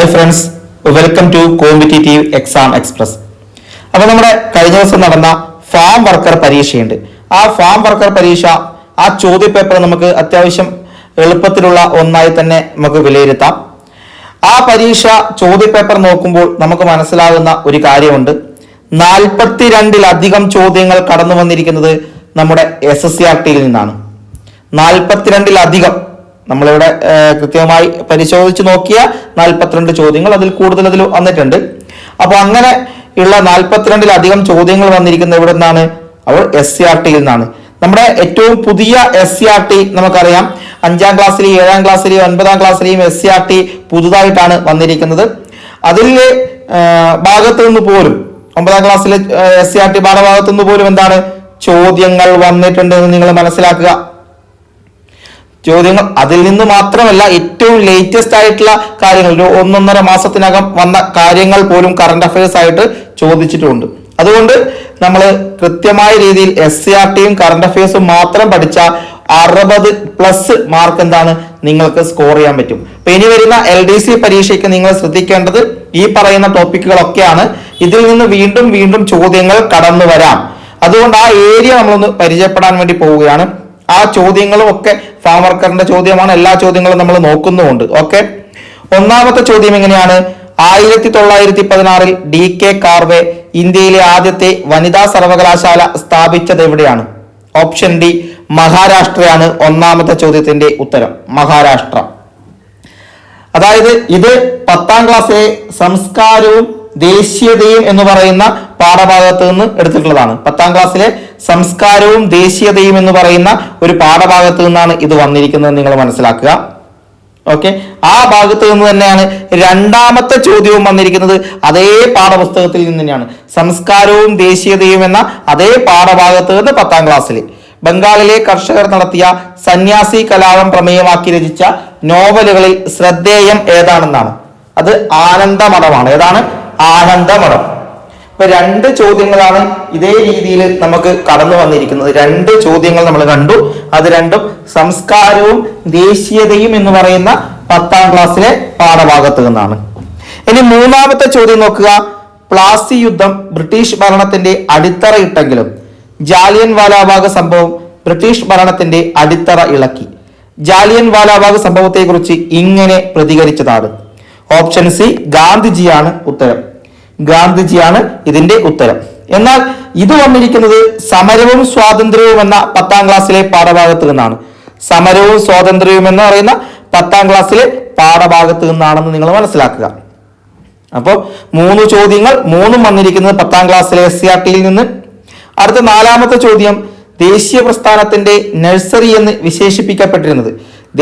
Hi friends, welcome to competitive exam express. അപ്പോൾ നമ്മുടെ കഴിഞ്ഞ ദിവസം നടന്ന ഫാം വർക്കർ പരീക്ഷയുണ്ട്. ആ ഫാം വർക്കർ പരീക്ഷ, ആ ചോദ്യപേപ്പർ നമുക്ക് അത്യാവശ്യം എളുപ്പത്തിലുള്ള ഒന്നായി തന്നെ നമുക്ക് വിലയിരുത്താം. ആ പരീക്ഷ ചോദ്യപേപ്പർ നോക്കുമ്പോൾ നമുക്ക് മനസ്സിലാകുന്ന ഒരു കാര്യമുണ്ട്. 42-ലധികം ചോദ്യങ്ങൾ കടന്നു വന്നിരിക്കുന്നത് നമ്മുടെ SSCRT-യിൽ നിന്നാണ്. 42-ലധികം. നമ്മളിവിടെ കൃത്യമായി പരിശോധിച്ച് നോക്കിയ 42 ചോദ്യങ്ങൾ, അതിൽ കൂടുതൽ അതിൽ വന്നിട്ടുണ്ട്. അപ്പൊ അങ്ങനെ ഉള്ള 42-ലധികം ചോദ്യങ്ങൾ വന്നിരിക്കുന്നത് എവിടെ നിന്നാണ്? അവർ SCRT-യിൽ നിന്നാണ്. നമ്മുടെ ഏറ്റവും പുതിയ SCRT നമുക്കറിയാം, 5ാം ക്ലാസ്സിലെയും 7ാം ക്ലാസ്സിലെയും 9ാം ക്ലാസ്സിലെയും SCRT പുതുതായിട്ടാണ് വന്നിരിക്കുന്നത്. അതിലെ ഭാഗത്തു നിന്ന് പോലും 9ാം ക്ലാസ്സിലെ SCRT പാഠഭാഗത്തു നിന്ന് പോലും എന്താണ് ചോദ്യങ്ങൾ വന്നിട്ടുണ്ട് എന്ന് നിങ്ങൾ മനസ്സിലാക്കുക. ചോദ്യങ്ങൾ അതിൽ നിന്ന് മാത്രമല്ല, ഏറ്റവും ലേറ്റസ്റ്റ് ആയിട്ടുള്ള കാര്യങ്ങൾ, ഒരു 1-1.5 മാസത്തിനകം വന്ന കാര്യങ്ങൾ പോലും കറണ്ട് അഫയേഴ്സ് ആയിട്ട് ചോദിച്ചിട്ടുണ്ട്. അതുകൊണ്ട് നമ്മൾ കൃത്യമായ രീതിയിൽ SCRT-യും കറണ്ട് അഫയേഴ്സും മാത്രം പഠിച്ച 60+ മാർക്ക് എന്താണ് നിങ്ങൾക്ക് സ്കോർ ചെയ്യാൻ പറ്റും. അപ്പൊ ഇനി വരുന്ന LDC പരീക്ഷയ്ക്ക് നിങ്ങൾ ശ്രദ്ധിക്കേണ്ടത് ഈ പറയുന്ന ടോപ്പിക്കുകളൊക്കെയാണ്. ഇതിൽ നിന്ന് വീണ്ടും വീണ്ടും ചോദ്യങ്ങൾ കടന്നു വരാം. അതുകൊണ്ട് ആ ഏരിയ നമ്മളൊന്ന് പരിചയപ്പെടാൻ വേണ്ടി പോവുകയാണ്. ആ ചോദ്യങ്ങളും ഒക്കെ ഫാം വർക്കറിന്റെ ചോദ്യമാണ്. എല്ലാ ചോദ്യങ്ങളും നമ്മൾ നോക്കുന്നുമുണ്ട്. ഓക്കെ, ഒന്നാമത്തെ ചോദ്യം എങ്ങനെയാണ്? 1916-ൽ DK കാർവേ ഇന്ത്യയിലെ ആദ്യത്തെ വനിതാ സർവകലാശാല സ്ഥാപിച്ചത് എവിടെയാണ്? ഓപ്ഷൻ ഡി മഹാരാഷ്ട്രയാണ് ഒന്നാമത്തെ ചോദ്യത്തിന്റെ ഉത്തരം. മഹാരാഷ്ട്ര. അതായത് ഇത് 10ാം ക്ലാസ്സിലെ സംസ്കാരവും ദേശീയതയും എന്ന് പറയുന്ന പാഠഭാഗത്ത് നിന്ന് എടുത്തിട്ടുള്ളതാണ്. 10ാം ക്ലാസ്സിലെ സംസ്കാരവും ദേശീയതയും എന്ന് പറയുന്ന ഒരു പാഠഭാഗത്ത് നിന്നാണ് ഇത് വന്നിരിക്കുന്നത്, നിങ്ങൾ മനസ്സിലാക്കുക. ഓക്കെ, ആ ഭാഗത്ത് നിന്ന് തന്നെയാണ് രണ്ടാമത്തെ ചോദ്യവും വന്നിരിക്കുന്നത്. അതേ പാഠപുസ്തകത്തിൽ നിന്ന് തന്നെയാണ്. സംസ്കാരവും ദേശീയതയും എന്ന അതേ പാഠഭാഗത്ത് നിന്ന് 10ാം ക്ലാസ്സിൽ ബംഗാളിലെ കർഷകർ നടത്തിയ സന്യാസി കലാപം പ്രമേയമാക്കി രചിച്ച നോവലുകളിൽ ശ്രദ്ധേയം ഏതാണെന്നാണ്. അത് ആനന്ദമഠമാണ്. ഏതാണ്? ആനന്ദമഠം. ഇപ്പൊ 2 ചോദ്യങ്ങളാണ് ഇതേ രീതിയിൽ നമുക്ക് കടന്നു വന്നിരിക്കുന്നത്. 2 ചോദ്യങ്ങൾ നമ്മൾ കണ്ടു. അത് രണ്ടും സംസ്കാരവും ദേശീയതയും എന്ന് പറയുന്ന 10ാം ക്ലാസ്സിലെ പാഠഭാഗത്ത് നിന്നാണ്. ഇനി മൂന്നാമത്തെ ചോദ്യം നോക്കുക. പ്ലാസി യുദ്ധം ബ്രിട്ടീഷ് ഭരണത്തിന്റെ അടിത്തറയിട്ടെങ്കിലും ജാലിയൻ വാലാബാഗ് സംഭവം ബ്രിട്ടീഷ് ഭരണത്തിന്റെ അടിത്തറ ഇളക്കി. ജാലിയൻ വാലാബാഗ് സംഭവത്തെ കുറിച്ച് ഇങ്ങനെ പ്രതികരിച്ചതാണ്. ഓപ്ഷൻ സി ഗാന്ധിജിയാണ് ഉത്തരം. ഗാന്ധിജിയാണ് ഇതിന്റെ ഉത്തരം. എന്നാൽ ഇത് വന്നിരിക്കുന്നത് സമരവും സ്വാതന്ത്ര്യവും എന്ന 10ാം ക്ലാസ്സിലെ പാഠഭാഗത്ത് നിന്നാണ്. സമരവും സ്വാതന്ത്ര്യവും എന്ന് പറയുന്ന 10ാം ക്ലാസ്സിലെ പാഠഭാഗത്ത് നിന്നാണെന്ന് നിങ്ങൾ മനസ്സിലാക്കുക. അപ്പോൾ 3 ചോദ്യങ്ങൾ, 3ഉം വന്നിരിക്കുന്നത് 10ാം ക്ലാസ്സിലെ SCRT-യിൽ നിന്ന്. അടുത്ത 4ാമത്തെ ചോദ്യം, ദേശീയ പ്രസ്ഥാനത്തിന്റെ നഴ്സറി എന്ന് വിശേഷിപ്പിക്കപ്പെട്ടിരുന്നത്.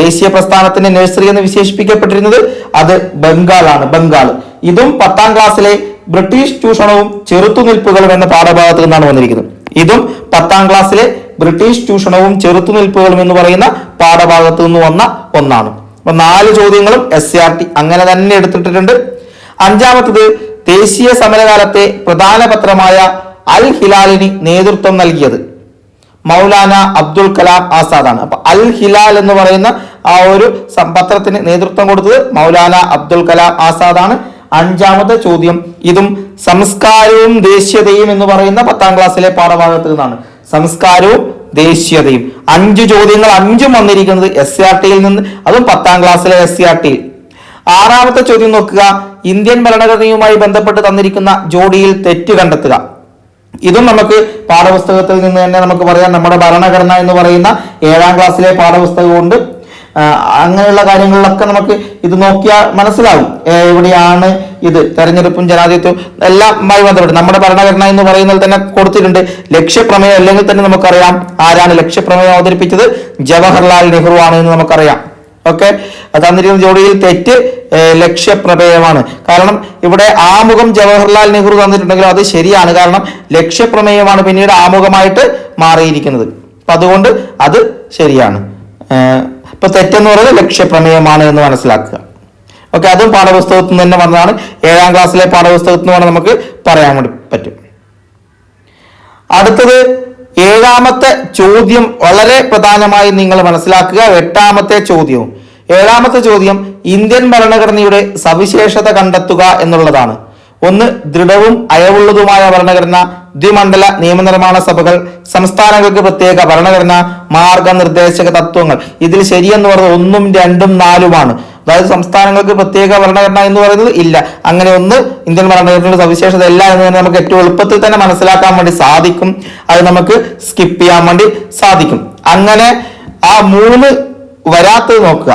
ദേശീയ പ്രസ്ഥാനത്തിന്റെ നഴ്സറി എന്ന് വിശേഷിപ്പിക്കപ്പെട്ടിരുന്നത് അത് ബംഗാളാണ്. ബംഗാൾ. ഇതും 10ാം ക്ലാസ്സിലെ ബ്രിട്ടീഷ് ചൂഷണവും ചെറുത്തുനിൽപ്പുകളും എന്ന പാഠഭാഗത്ത് നിന്നാണ് വന്നിരിക്കുന്നത്. ഇതും 10ാം ക്ലാസ്സിലെ ബ്രിട്ടീഷ് ചൂഷണവും ചെറുത്തുനിൽപ്പുകളും എന്ന് പറയുന്ന പാഠഭാഗത്ത് നിന്ന് വന്ന ഒന്നാണ്. അപ്പൊ 4 ചോദ്യങ്ങളും SCRT അങ്ങനെ തന്നെ എടുത്തിട്ടുണ്ട്. 5ാമത്തത്, ദേശീയ സമരകാലത്തെ പ്രധാന പത്രമായ അൽ ഹിലാലിന് നേതൃത്വം നൽകിയത് മൗലാന അബ്ദുൽ കലാം ആസാദാണ്. അപ്പൊ അൽ ഹിലാൽ എന്ന് പറയുന്ന ആ ഒരു പത്രത്തിന് നേതൃത്വം കൊടുത്തത് മൗലാന അബ്ദുൽ കലാം ആസാദാണ്. 5ാമത്തെ ചോദ്യം, ഇതും സംസ്കാരവും ദേശീയതയും എന്ന് പറയുന്ന 10ാം ക്ലാസ്സിലെ പാഠഭാഗത്ത് നിന്നാണ്. സംസ്കാരവും ദേശീയതയും. 5 ചോദ്യങ്ങൾ, 5ഉം വന്നിരിക്കുന്നത് SCRT-യിൽ നിന്ന്, അതും 10ാം ക്ലാസ്സിലെ SCRT-യിൽ. 6ാമത്തെ ചോദ്യം നോക്കുക. ഇന്ത്യൻ ഭരണഘടനയുമായി ബന്ധപ്പെട്ട് തന്നിരിക്കുന്ന ജോഡിയിൽ തെറ്റ് കണ്ടെത്തുക. ഇതും നമുക്ക് പാഠപുസ്തകത്തിൽ നിന്ന് തന്നെ നമുക്ക് പറയാം. നമ്മുടെ ഭരണഘടന എന്ന് പറയുന്ന 7ാം ക്ലാസ്സിലെ പാഠപുസ്തകമുണ്ട്. അങ്ങനെയുള്ള കാര്യങ്ങളിലൊക്കെ നമുക്ക് ഇത് നോക്കിയാൽ മനസ്സിലാവും എവിടെയാണ് ഇത്. തെരഞ്ഞെടുപ്പും ജനാധിപത്യവും എല്ലാമായി ബന്ധപ്പെട്ട് നമ്മുടെ ഭരണഘടന എന്ന് പറയുന്നതിൽ തന്നെ കൊടുത്തിട്ടുണ്ട്. ലക്ഷ്യപ്രമേയം അല്ലെങ്കിൽ തന്നെ നമുക്കറിയാം ആരാണ് ലക്ഷ്യപ്രമേയം അവതരിപ്പിച്ചത്. ജവഹർലാൽ നെഹ്റു ആണ് എന്ന് നമുക്കറിയാം. ഓക്കെ, തന്നിരിക്കുന്ന ജോഡിയിൽ തെറ്റ് ലക്ഷ്യപ്രമേയമാണ്. കാരണം ഇവിടെ ആമുഖം ജവഹർലാൽ നെഹ്റു തന്നിട്ടുണ്ടെങ്കിലും അത് ശരിയാണ്. കാരണം ലക്ഷ്യപ്രമേയമാണ് പിന്നീട് ആമുഖമായിട്ട് മാറിയിരിക്കുന്നത്. അപ്പൊ അതുകൊണ്ട് അത് ശരിയാണ്. ഇപ്പൊ തെറ്റെന്ന് പറയുന്നത് ലക്ഷ്യപ്രമേയമാണ് എന്ന് മനസ്സിലാക്കുക. ഓക്കെ, അതും പാഠപുസ്തകത്തിൽ നിന്ന് തന്നെ വന്നതാണ്. 7ാം ക്ലാസ്സിലെ പാഠപുസ്തകത്തിൽ നിന്ന് നമുക്ക് പറയാൻ വേണ്ടി പറ്റും. അടുത്തത് 7ാമത്തെ ചോദ്യം വളരെ പ്രധാനമായി നിങ്ങൾ മനസ്സിലാക്കുക. 8ാമത്തെ ചോദ്യവും ഏഴാമത്തെ ചോദ്യം ഇന്ത്യൻ ഭരണഘടനയുടെ സവിശേഷത കണ്ടെത്തുക എന്നുള്ളതാണ്. ഒന്ന്, ദൃഢവും അയവുള്ളതുമായ ഭരണഘടന, ദ്വിമണ്ഡല നിയമനിർമ്മാണ സഭകൾ, സംസ്ഥാനങ്ങൾക്ക് പ്രത്യേക ഭരണഘടന, മാർഗനിർദ്ദേശക തത്വങ്ങൾ. ഇതിൽ ശരിയെന്ന് പറയുന്നത് 1, 2, 4 അതായത് സംസ്ഥാനങ്ങൾക്ക് പ്രത്യേക ഭരണഘടന എന്ന് പറയുന്നത് ഇല്ല. അങ്ങനെ ഒന്ന് ഇന്ത്യൻ ഭരണഘടനയുടെ സവിശേഷത അല്ല എന്ന് തന്നെ നമുക്ക് ഏറ്റവും എളുപ്പത്തിൽ തന്നെ മനസ്സിലാക്കാൻ വേണ്ടി സാധിക്കും. അത് നമുക്ക് സ്കിപ്പ് ചെയ്യാൻ വേണ്ടി സാധിക്കും. അങ്ങനെ ആ 3 വരാത്തത് നോക്കുക.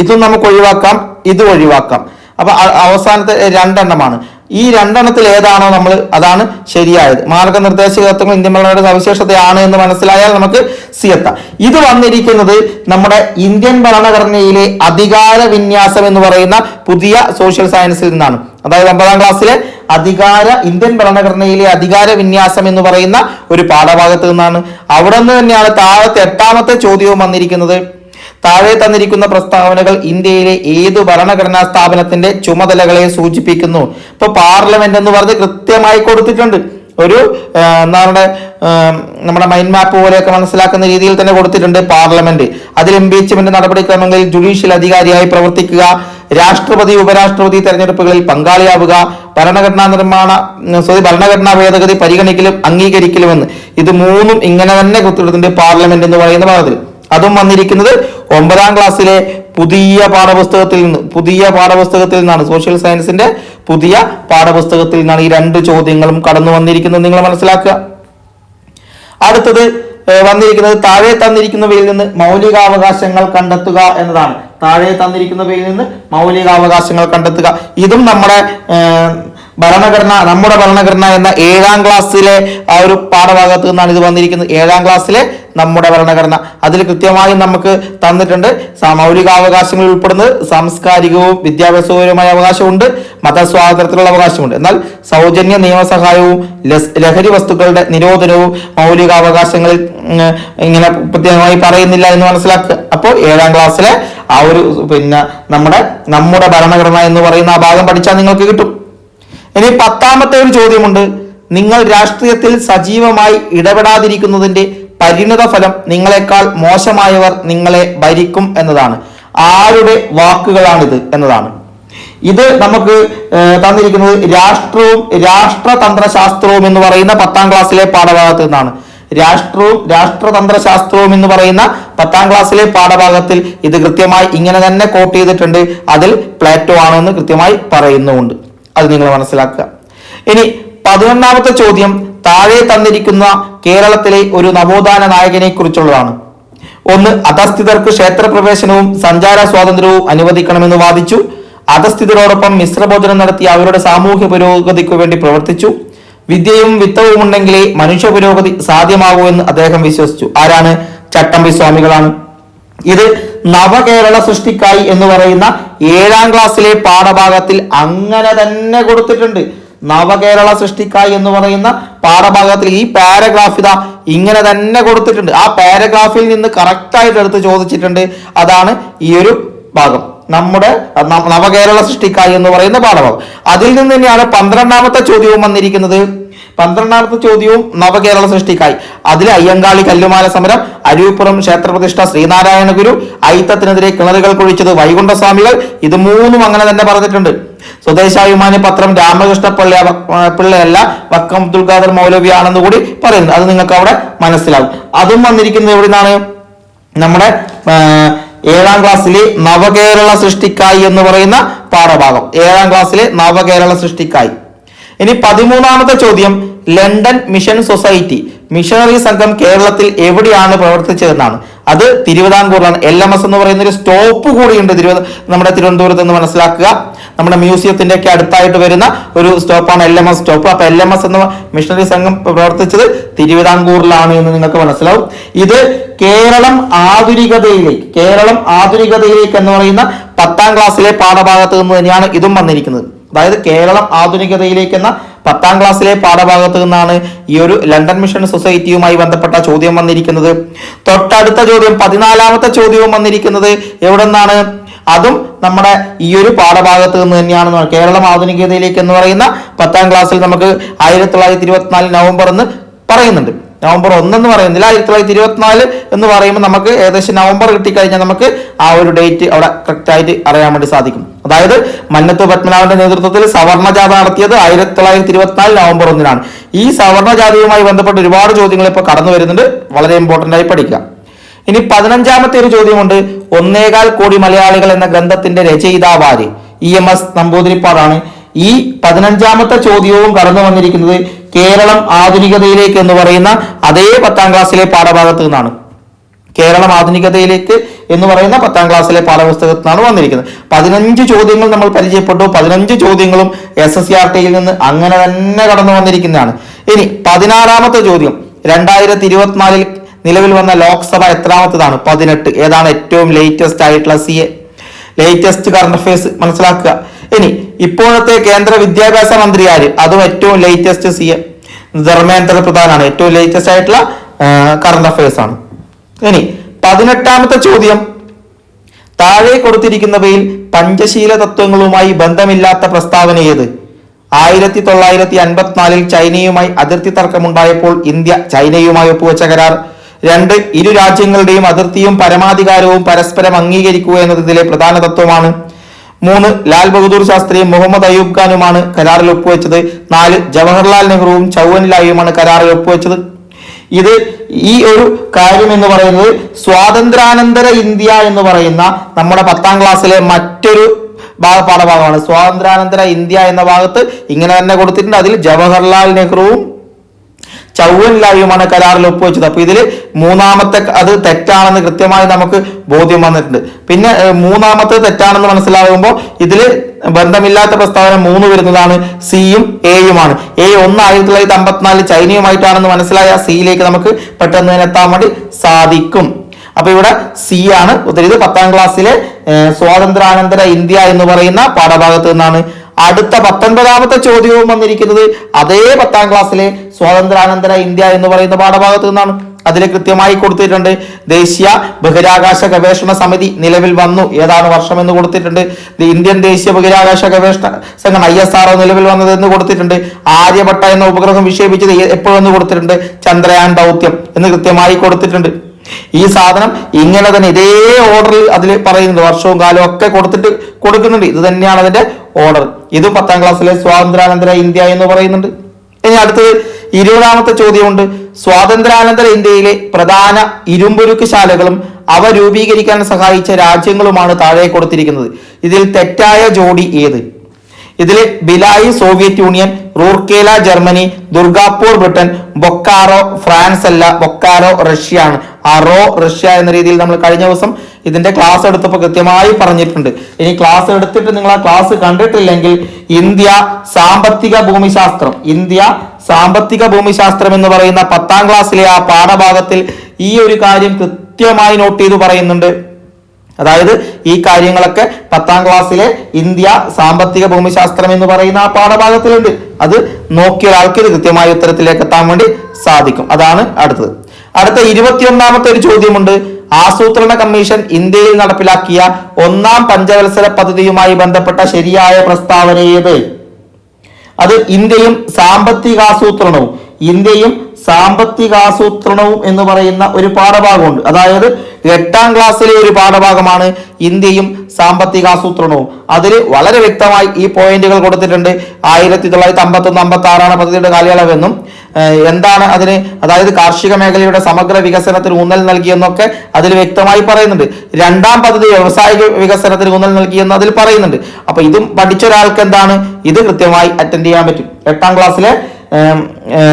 ഇതും നമുക്ക് ഒഴിവാക്കാം, ഇതും ഒഴിവാക്കാം. അപ്പൊ അവസാനത്തെ 2 എണ്ണമാണ്. ഈ 2 എണ്ണത്തിൽ ഏതാണോ നമ്മൾ അതാണ് ശരിയായത്. മാർഗനിർദ്ദേശക തത്വങ്ങൾ ഇന്ത്യൻ ഭരണഘടനയുടെ സവിശേഷതയാണ് എന്ന് മനസ്സിലായാൽ നമുക്ക് സി എത്താം. ഇത് വന്നിരിക്കുന്നത് നമ്മുടെ ഇന്ത്യൻ ഭരണഘടനയിലെ അധികാര വിന്യാസം എന്ന് പറയുന്ന പുതിയ സോഷ്യൽ സയൻസിൽ നിന്നാണ്. അതായത് 9ാം ക്ലാസ്സിലെ ഇന്ത്യൻ ഭരണഘടനയിലെ അധികാര വിന്യാസം എന്ന് പറയുന്ന ഒരു പാഠഭാഗത്ത് നിന്നാണ്. അവിടെ നിന്ന് തന്നെയാണ് താഴത്തെ 8ാമത്തെ ചോദ്യവും വന്നിരിക്കുന്നത്. താഴെ തന്നിരിക്കുന്ന പ്രസ്താവനകൾ ഇന്ത്യയിലെ ഏതു ഭരണഘടനാ സ്ഥാപനത്തിന്റെ ചുമതലകളെ സൂചിപ്പിക്കുന്നു? ഇപ്പൊ പാർലമെന്റ് എന്ന് പറഞ്ഞ് കൃത്യമായി കൊടുത്തിട്ടുണ്ട്. ഒരു നമ്മുടെ മൈൻഡ് മാപ്പ് പോലെയൊക്കെ മനസ്സിലാക്കുന്ന രീതിയിൽ തന്നെ കൊടുത്തിട്ടുണ്ട് പാർലമെന്റ്. അതിൽ ഇംപീച്ച്മെന്റ് നടപടിക്രമങ്ങളിൽ ജുഡീഷ്യൽ അധികാരിയായി പ്രവർത്തിക്കുക, രാഷ്ട്രപതി ഉപരാഷ്ട്രപതി തെരഞ്ഞെടുപ്പുകളിൽ പങ്കാളിയാവുക, ഭരണഘടനാ ഭേദഗതി പരിഗണിക്കലും അംഗീകരിക്കലുമെന്ന്. ഇത് 3 ഇങ്ങനെ തന്നെ കൊടുത്തിട്ടുണ്ട് പാർലമെന്റ് എന്ന് പറയുന്ന ഭാഗത്തിൽ. അതും വന്നിരിക്കുന്നത് 9ാം ക്ലാസ്സിലെ പുതിയ പാഠപുസ്തകത്തിൽ നിന്നാണ്. സോഷ്യൽ സയൻസിന്റെ പുതിയ പാഠപുസ്തകത്തിൽ നിന്നാണ് ഈ 2 ചോദ്യങ്ങളും കടന്നു വന്നിരിക്കുന്നത്. നിങ്ങൾ മനസ്സിലാക്കുക. അടുത്തത് വന്നിരിക്കുന്നത് താഴെ തന്നിരിക്കുന്നവയിൽ നിന്ന് മൗലികാവകാശങ്ങൾ കണ്ടെത്തുക എന്നതാണ്. താഴെ തന്നിരിക്കുന്നവയിൽ നിന്ന് മൗലികാവകാശങ്ങൾ കണ്ടെത്തുക. ഇതും നമ്മുടെ ഭരണഘടന എന്ന 7ാം ക്ലാസ്സിലെ ആ ഒരു പാഠഭാഗത്ത് നിന്നാണ് ഇത് വന്നിരിക്കുന്നത്. 7ാം ക്ലാസ്സിലെ നമ്മുടെ ഭരണഘടന അതിൽ കൃത്യമായും നമുക്ക് തന്നിട്ടുണ്ട്. മൗലികാവകാശങ്ങളിൽ ഉൾപ്പെടുന്നത് സാംസ്കാരികവും വിദ്യാഭ്യാസപരവുമായ അവകാശമുണ്ട്, മതസ്വാതന്ത്ര്യത്തിലുള്ള അവകാശമുണ്ട്. എന്നാൽ സൗജന്യ നിയമസഹായവും ലഹരി വസ്തുക്കളുടെ നിരോധനവും മൗലികാവകാശങ്ങളിൽ ഇങ്ങനെ പ്രത്യേകമായി പറയുന്നില്ല എന്ന് മനസ്സിലാക്കുക. അപ്പോൾ 7ാം ക്ലാസ്സിലെ ആ ഒരു നമ്മുടെ ഭരണഘടന എന്ന് പറയുന്ന ആ ഭാഗം പഠിച്ചാൽ നിങ്ങൾക്ക് കിട്ടും. ഇനി 10ാമത്തെ ഒരു ചോദ്യമുണ്ട്. നിങ്ങൾ രാഷ്ട്രീയത്തിൽ സജീവമായി ഇടപെടാതിരിക്കുന്നതിന്റെ പരിണിത ഫലം നിങ്ങളെക്കാൾ മോശമായവർ നിങ്ങളെ ഭരിക്കും എന്നതാണ്. ആരുടെ വാക്കുകളാണിത് എന്നതാണ്. ഇത് നമുക്ക് തന്നിരിക്കുന്നത് രാഷ്ട്രവും രാഷ്ട്രതന്ത്രശാസ്ത്രവും എന്ന് പറയുന്ന 10ാം ക്ലാസ്സിലെ പാഠഭാഗത്ത് നിന്നാണ്. രാഷ്ട്രതന്ത്രശാസ്ത്രവും എന്ന് പറയുന്ന 10ാം ക്ലാസ്സിലെ പാഠഭാഗത്തിൽ ഇത് കൃത്യമായി ഇങ്ങനെ തന്നെ കോട്ട് ചെയ്തിട്ടുണ്ട്. അതിൽ പ്ലേറ്റോ ആണെന്ന് കൃത്യമായി പറയുന്നുമുണ്ട്. അത് നിങ്ങൾ മനസ്സിലാക്കുക. ഇനി 11ാമത്തെ ചോദ്യം താഴെ തന്നിരിക്കുന്ന കേരളത്തിലെ ഒരു നവോത്ഥാന നായകനെ കുറിച്ചുള്ളതാണ്. 1, അധസ്ഥിതർക്ക് ക്ഷേത്രപ്രവേശനവും സഞ്ചാര സ്വാതന്ത്ര്യവും അനുവദിക്കണമെന്ന് വാദിച്ചു. അധസ്ഥിതരോടൊപ്പം മിശ്രഭോജനം നടത്തി അവരുടെ സാമൂഹ്യ പുരോഗതിക്ക് വേണ്ടി പ്രവർത്തിച്ചു. വിദ്യയും വിത്തവും ഉണ്ടെങ്കിലേ മനുഷ്യ പുരോഗതി സാധ്യമാകൂ എന്ന് അദ്ദേഹം വിശ്വസിച്ചു. ആരാണ്? ചട്ടമ്പി സ്വാമികളാണ്. ഇത് നവകേരള സൃഷ്ടിക്കായി എന്ന് പറയുന്ന 7ാം ക്ലാസ്സിലെ പാഠഭാഗത്തിൽ അങ്ങനെ തന്നെ കൊടുത്തിട്ടുണ്ട്. നവകേരള സൃഷ്ടിക്കായി എന്ന് പറയുന്ന പാഠഭാഗത്തിൽ ഈ പാരഗ്രാഫ് ഇങ്ങനെ തന്നെ കൊടുത്തിട്ടുണ്ട്. ആ പാരഗ്രാഫിൽ നിന്ന് കറക്റ്റായിട്ട് എടുത്ത് ചോദിച്ചിട്ടുണ്ട്. അതാണ് ഈ ഒരു ഭാഗം, നമ്മുടെ നവകേരള സൃഷ്ടിക്കായി എന്ന് പറയുന്ന പാഠഭാഗം. അതിൽ നിന്ന് തന്നെയാണ് 12ാമത്തെ ചോദ്യവും വന്നിരിക്കുന്നത്. 12ാമത്തെ ചോദ്യവും നവകേരള സൃഷ്ടിക്കായി. അതിൽ അയ്യങ്കാളി കല്ലുമാല സമരം, അരുവിപ്പുറം ക്ഷേത്രപ്രതിഷ്ഠ ശ്രീനാരായണ ഗുരു, അയിത്തത്തിനെതിരെ കിണറുകൾ കുഴിച്ചത് വൈകുണ്ഠസ്വാമികൾ. ഇത് 3 അങ്ങനെ തന്നെ പറഞ്ഞിട്ടുണ്ട്. സ്വദേശാഭിമാനി പത്രം രാമകൃഷ്ണ പിള്ളയല്ല, വക്കം അബ്ദുൽ ഖാദർ മൗലവി ആണെന്ന് കൂടി പറയുന്നത്. അത് നിങ്ങൾക്ക് അവിടെ മനസ്സിലാവും. അതും വന്നിരിക്കുന്നത് എവിടെ നിന്നാണ്? നമ്മുടെ 7ാം ക്ലാസ്സിലെ നവകേരള സൃഷ്ടിക്കായി എന്ന് പറയുന്ന പാഠഭാഗം. 7ാം ക്ലാസ്സിലെ നവകേരള സൃഷ്ടിക്കായി. ഇനി 13ാമത്തെ ചോദ്യം ലണ്ടൻ മിഷൻ സൊസൈറ്റി മിഷണറി സംഘം കേരളത്തിൽ എവിടെയാണ് പ്രവർത്തിച്ചതെന്നാണ്. അത് തിരുവിതാംകൂറിലാണ്. LMS എന്ന് പറയുന്ന ഒരു സ്റ്റോപ്പ് കൂടിയുണ്ട് നമ്മുടെ തിരുവനന്തപുരത്ത് എന്ന് മനസ്സിലാക്കുക. നമ്മുടെ മ്യൂസിയത്തിന്റെ ഒക്കെ അടുത്തായിട്ട് വരുന്ന ഒരു സ്റ്റോപ്പാണ് LMS സ്റ്റോപ്പ്. അപ്പൊ LMS എന്ന മിഷണറി സംഘം പ്രവർത്തിച്ചത് തിരുവിതാംകൂറിലാണ് എന്ന് നിങ്ങൾക്ക് മനസ്സിലാവും. ഇത് കേരളം ആധുനികതയിലേക്ക് എന്ന് പറയുന്ന 10ാം ക്ലാസ്സിലെ പാഠഭാഗത്ത് നിന്ന് തന്നെയാണ് ഇതും വന്നിരിക്കുന്നത്. അതായത് കേരളം ആധുനികതയിലേക്ക് എന്ന 10ാം ക്ലാസ്സിലെ പാഠഭാഗത്ത് നിന്നാണ് ഈ ഒരു ലണ്ടൻ മിഷൻ സൊസൈറ്റിയുമായി ബന്ധപ്പെട്ട ചോദ്യം വന്നിരിക്കുന്നത്. തൊട്ടടുത്ത ചോദ്യം 14ാമത്തെ ചോദ്യവും വന്നിരിക്കുന്നത് എവിടെ നിന്നാണ്? അതും നമ്മുടെ ഈ ഒരു പാഠഭാഗത്ത് നിന്ന് തന്നെയാണ്. കേരളം ആധുനികതയിലേക്ക് എന്ന് പറയുന്ന 10ാം ക്ലാസ്സിൽ നമുക്ക് 1924 നവംബർ എന്ന് പറയുന്നുണ്ട്. നവംബർ 1 എന്ന് പറയുന്നില്ല. 1924 എന്ന് പറയുമ്പോൾ നമുക്ക് ഏകദേശം നവംബർ കിട്ടിക്കഴിഞ്ഞാൽ നമുക്ക് ആ ഒരു ഡേറ്റ് അവിടെ കറക്റ്റ് ആയിട്ട് അറിയാൻ വേണ്ടി സാധിക്കും. അതായത് മന്നത്ത് പത്മനാഭന്റെ നേതൃത്വത്തിൽ സവർണ ജാഥ നടത്തിയത് 1924 നവംബർ 1-നാണ്. ഈ സവർണ ജാഥയുമായി ബന്ധപ്പെട്ട് ഒരുപാട് ചോദ്യങ്ങൾ ഇപ്പോൾ കടന്നു വരുന്നുണ്ട്, വളരെ ഇമ്പോർട്ടന്റ് ആയി പഠിക്കുക. ഇനി 15ാമത്തെ ഒരു ചോദ്യമുണ്ട്. 1.25 കോടി മലയാളികൾ എന്ന ഗ്രന്ഥത്തിന്റെ രചയിതാവാര്? EMS നമ്പൂതിരിപ്പാടാണ്. ഈ 15ാമത്തെ ചോദ്യവും കടന്നു വന്നിരിക്കുന്നത് കേരളം ആധുനികതയിലേക്ക് എന്ന് പറയുന്ന അതേ 10ാം ക്ലാസ്സിലെ പാഠഭാഗത്ത് നിന്നാണ്. കേരളം ആധുനികതയിലേക്ക് എന്ന് പറയുന്ന 10ാം ക്ലാസ്സിലെ പാഠപുസ്തകത്തിൽ നിന്നാണ് വന്നിരിക്കുന്നത്. 15 ചോദ്യങ്ങൾ നമ്മൾ പരിചയപ്പെട്ടു. 15 ചോദ്യങ്ങളും SSCRTയിൽ നിന്ന് അങ്ങനെ തന്നെ കടന്നു വന്നിരിക്കുന്നതാണ്. ഇനി 16ാമത്തെ ചോദ്യം, 2024 നിലവിൽ വന്ന ലോക്സഭ എത്രാമത്തതാണ്? 18. ഏതാണ് ഏറ്റവും ലേറ്റസ്റ്റ് ആയിട്ടുള്ള ലേറ്റസ്റ്റ് കറണ്ട് അഫയേഴ്സ് മനസ്സിലാക്കുക. ഇനി ഇപ്പോഴത്തെ കേന്ദ്ര വിദ്യാഭ്യാസ മന്ത്രി ആര്? അതും ഏറ്റവും ലേറ്റസ്റ്റ് ധർമ്മേന്ദ്ര പ്രധാനാണ്. ഏറ്റവും ലേറ്റസ്റ്റ് ആയിട്ടുള്ള കറണ്ട് അഫയേഴ്സ് ആണ്. ഇനി 18ാമത്തെ ചോദ്യം, താഴെ കൊടുത്തിരിക്കുന്നവയിൽ പഞ്ചശീല തത്വങ്ങളുമായി ബന്ധമില്ലാത്ത പ്രസ്താവന ഏത്? 1954 ചൈനയുമായി അതിർത്തി തർക്കമുണ്ടായപ്പോൾ ഇന്ത്യ ചൈനയുമായി ഒപ്പുവെച്ച കരാർ. 2, ഇരു രാജ്യങ്ങളുടെയും അതിർത്തിയും പരമാധികാരവും പരസ്പരം അംഗീകരിക്കുക എന്നത് ഇതിലെ പ്രധാന തത്വമാണ്. 3, ലാൽ ബഹദൂർ ശാസ്ത്രിയും മുഹമ്മദ് അയ്യൂബ് ഖാനുമാണ് കരാറിൽ ഒപ്പുവെച്ചത്. 4, ജവഹർലാൽ നെഹ്റുവും ചൗവൻലായുമാണ് കരാറിൽ ഒപ്പുവെച്ചത്. ഇത് ഈ ഒരു കാര്യം എന്ന് പറയുന്നത് സ്വാതന്ത്ര്യാനന്തര ഇന്ത്യ എന്ന് പറയുന്ന നമ്മുടെ 10ാം ക്ലാസ്സിലെ മറ്റൊരു പാഠഭാഗമാണ്. സ്വാതന്ത്ര്യാനന്തര ഇന്ത്യ എന്ന ഭാഗത്ത് ഇങ്ങനെ തന്നെ കൊടുത്തിട്ടുണ്ട്. അതിൽ ജവഹർലാൽ നെഹ്റുവും ചൗവൻലായുമാണ് കരാറിൽ ഒപ്പുവെച്ചത്. അപ്പൊ ഇതിൽ 3ാമത്തെ അത് തെറ്റാണെന്ന് കൃത്യമായി നമുക്ക് ബോധ്യം വന്നിട്ടുണ്ട്. പിന്നെ 3ാമത്തെ തെറ്റാണെന്ന് മനസ്സിലാകുമ്പോൾ ഇതിൽ ബന്ധമില്ലാത്ത പ്രസ്താവന 3 വരുന്നതാണ്. സിയും എയുമാണ്. A 1954 ചൈനയുമായിട്ടാണെന്ന് മനസ്സിലായ സിയിലേക്ക് നമുക്ക് പെട്ടെന്ന് തന്നെ എത്താൻ വേണ്ടി സാധിക്കും. അപ്പൊ ഇവിടെ സി ആണ് ഉത്തരം. ഇത് 10ാം ക്ലാസ്സിലെ സ്വാതന്ത്ര്യാനന്തര ഇന്ത്യ എന്ന് പറയുന്ന പാഠഭാഗത്ത് നിന്നാണ്. അടുത്ത 19ാമത്തെ ചോദ്യവും വന്നിരിക്കുന്നത് അതേ 10ാം ക്ലാസ്സിലെ സ്വാതന്ത്ര്യാനന്തര ഇന്ത്യ എന്ന് പറയുന്ന പാഠഭാഗത്ത് നിന്നാണ്. അതിൽ കൃത്യമായി കൊടുത്തിട്ടുണ്ട്. ദേശീയ ബഹിരാകാശ ഗവേഷണ സമിതി നിലവിൽ വന്നു. ഏതാണ് വർഷം എന്ന് കൊടുത്തിട്ടുണ്ട്. ഇന്ത്യൻ ദേശീയ ബഹിരാകാശ ഗവേഷണ സംഘടന ISRO നിലവിൽ വന്നത് എന്ന് കൊടുത്തിട്ടുണ്ട്. ആര്യഭട്ട എന്ന ഉപഗ്രഹം വിക്ഷേപിച്ചത് എപ്പോഴെന്ന് കൊടുത്തിട്ടുണ്ട്. ചന്ദ്രയാൻ ദൗത്യം എന്ന് കൃത്യമായി കൊടുത്തിട്ടുണ്ട്. ഈ സാധനം ഇങ്ങനെ തന്നെ ഇതേ ഓർഡറിൽ അതിൽ പറയുന്നുണ്ട്. വർഷവും കാലവും ഒക്കെ കൊടുക്കുന്നുണ്ട്. ഇത് തന്നെയാണ് അതിന്റെ ഓർഡർ. ഇതും 10ാം ക്ലാസ്സിലെ സ്വാതന്ത്ര്യാനന്തര ഇന്ത്യ എന്ന് പറയുന്നുണ്ട്. ഇനി അടുത്തത് 20ാമത്തെ ചോദ്യമുണ്ട്. സ്വാതന്ത്ര്യാനന്തര ഇന്ത്യയിലെ പ്രധാന ഇരുമ്പുരുക്ക് ശാലകളും അവ രൂപീകരിക്കാൻ സഹായിച്ച രാജ്യങ്ങളുമാണ് താഴെ കൊടുത്തിരിക്കുന്നത്. ഇതിൽ തെറ്റായ ജോഡി ഏത്? ഇതിൽ Bhilai Soviet union, Rourkela Germany, Durgapur Britain, Bokaro France അല്ല, ബൊക്കാറോ റഷ്യ ആണ്. റഷ്യ എന്ന രീതിയിൽ നമ്മൾ കഴിഞ്ഞ ദിവസം ഇതിന്റെ ക്ലാസ് എടുത്തപ്പോൾ കൃത്യമായി പറഞ്ഞിട്ടുണ്ട്. ഇനി ക്ലാസ് എടുത്തിട്ട് നിങ്ങൾ ആ ക്ലാസ് കണ്ടിട്ടില്ലെങ്കിൽ ഇന്ത്യ സാമ്പത്തിക ഭൂമിശാസ്ത്രം എന്ന് പറയുന്ന 10ാം ക്ലാസ്സിലെ ആ പാഠഭാഗത്തിൽ ഈ ഒരു കാര്യം കൃത്യമായി നോട്ട് ചെയ്ത് പറയുന്നുണ്ട്. അതായത് ഈ കാര്യങ്ങളൊക്കെ 10ാം ക്ലാസ്സിലെ ഇന്ത്യ സാമ്പത്തിക ഭൂമിശാസ്ത്രം എന്ന് പറയുന്ന ആ പാഠഭാഗത്തിലുണ്ട്. അത് നോക്കിയ ഒരാൾക്ക് ഇത് കൃത്യമായ ഉത്തരത്തിലേക്ക് എത്താൻ വേണ്ടി സാധിക്കും. അതാണ് അടുത്തത്. അടുത്ത 21ാമത്തെ ഒരു ചോദ്യമുണ്ട്. ആസൂത്രണ കമ്മീഷൻ ഇന്ത്യയിൽ നടപ്പിലാക്കിയ 1ാം പഞ്ചവത്സര പദ്ധതിയുമായി ബന്ധപ്പെട്ട ശരിയായ പ്രസ്താവന ഏത്? അത് ഇന്ത്യയും സാമ്പത്തികാസൂത്രണവും എന്ന് പറയുന്ന ഒരു പാഠഭാഗമുണ്ട്. അതായത് 8ാം ക്ലാസ്സിലെ ഒരു പാഠഭാഗമാണ് ഇന്ത്യയും സാമ്പത്തികാസൂത്രണവും. അതിൽ വളരെ വ്യക്തമായി ഈ പോയിന്റുകൾ കൊടുത്തിട്ടുണ്ട്. 1951-56 പദ്ധതിയുടെ കാലയളവെന്നും എന്താണ് അതിന്, അതായത് കാർഷിക മേഖലയുടെ സമഗ്ര വികസനത്തിന് ഊന്നൽ നൽകിയെന്നൊക്കെ അതിൽ വ്യക്തമായി പറയുന്നുണ്ട്. 2ാം പദ്ധതി വ്യവസായിക വികസനത്തിന് ഊന്നൽ നൽകിയെന്ന് അതിൽ പറയുന്നുണ്ട്. അപ്പൊ ഇതും പഠിച്ച ഒരാൾക്ക് എന്താണ് ഇത് കൃത്യമായി അറ്റൻഡ് ചെയ്യാൻ പറ്റും. 8ാം ക്ലാസ്സിലെ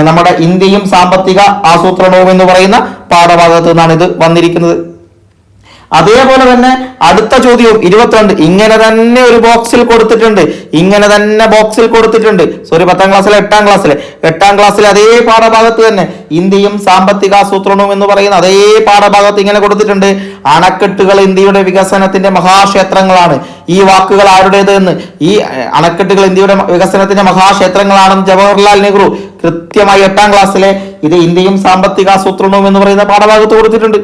നമ്മുടെ ഇന്ത്യയും സാമ്പത്തിക ആസൂത്രണവും എന്ന് പറയുന്ന പാഠഭാഗത്ത് നിന്നാണ് ഇത് വന്നിരിക്കുന്നത്. അതേപോലെ തന്നെ അടുത്ത ചോദ്യവും 22 ഇങ്ങനെ തന്നെ ഒരു ബോക്സിൽ കൊടുത്തിട്ടുണ്ട്. സോറി 10ാം ക്ലാസ്സിലെ 8ാം ക്ലാസ്സിലെ അതേ പാഠഭാഗത്ത് തന്നെ ഇന്ത്യയും സാമ്പത്തികാസൂത്രണവും എന്ന് പറയുന്ന അതേ പാഠഭാഗത്ത് ഇങ്ങനെ കൊടുത്തിട്ടുണ്ട്. അണക്കെട്ടുകൾ ഇന്ത്യയുടെ വികസനത്തിന്റെ മഹാക്ഷേത്രങ്ങളാണ്. ഈ വാക്കുകൾ ആരുടേത് എന്ന്, ഈ അണക്കെട്ടുകൾ ഇന്ത്യയുടെ വികസനത്തിന്റെ മഹാക്ഷേത്രങ്ങളാണെന്ന് ജവഹർലാൽ നെഹ്റു കൃത്യമായി 8ാം ക്ലാസ്സിലെ ഇത് ഇന്ത്യയും സാമ്പത്തികാസൂത്രണവും എന്ന് പറയുന്ന പാഠഭാഗത്ത് കൊടുത്തിട്ടുണ്ട്.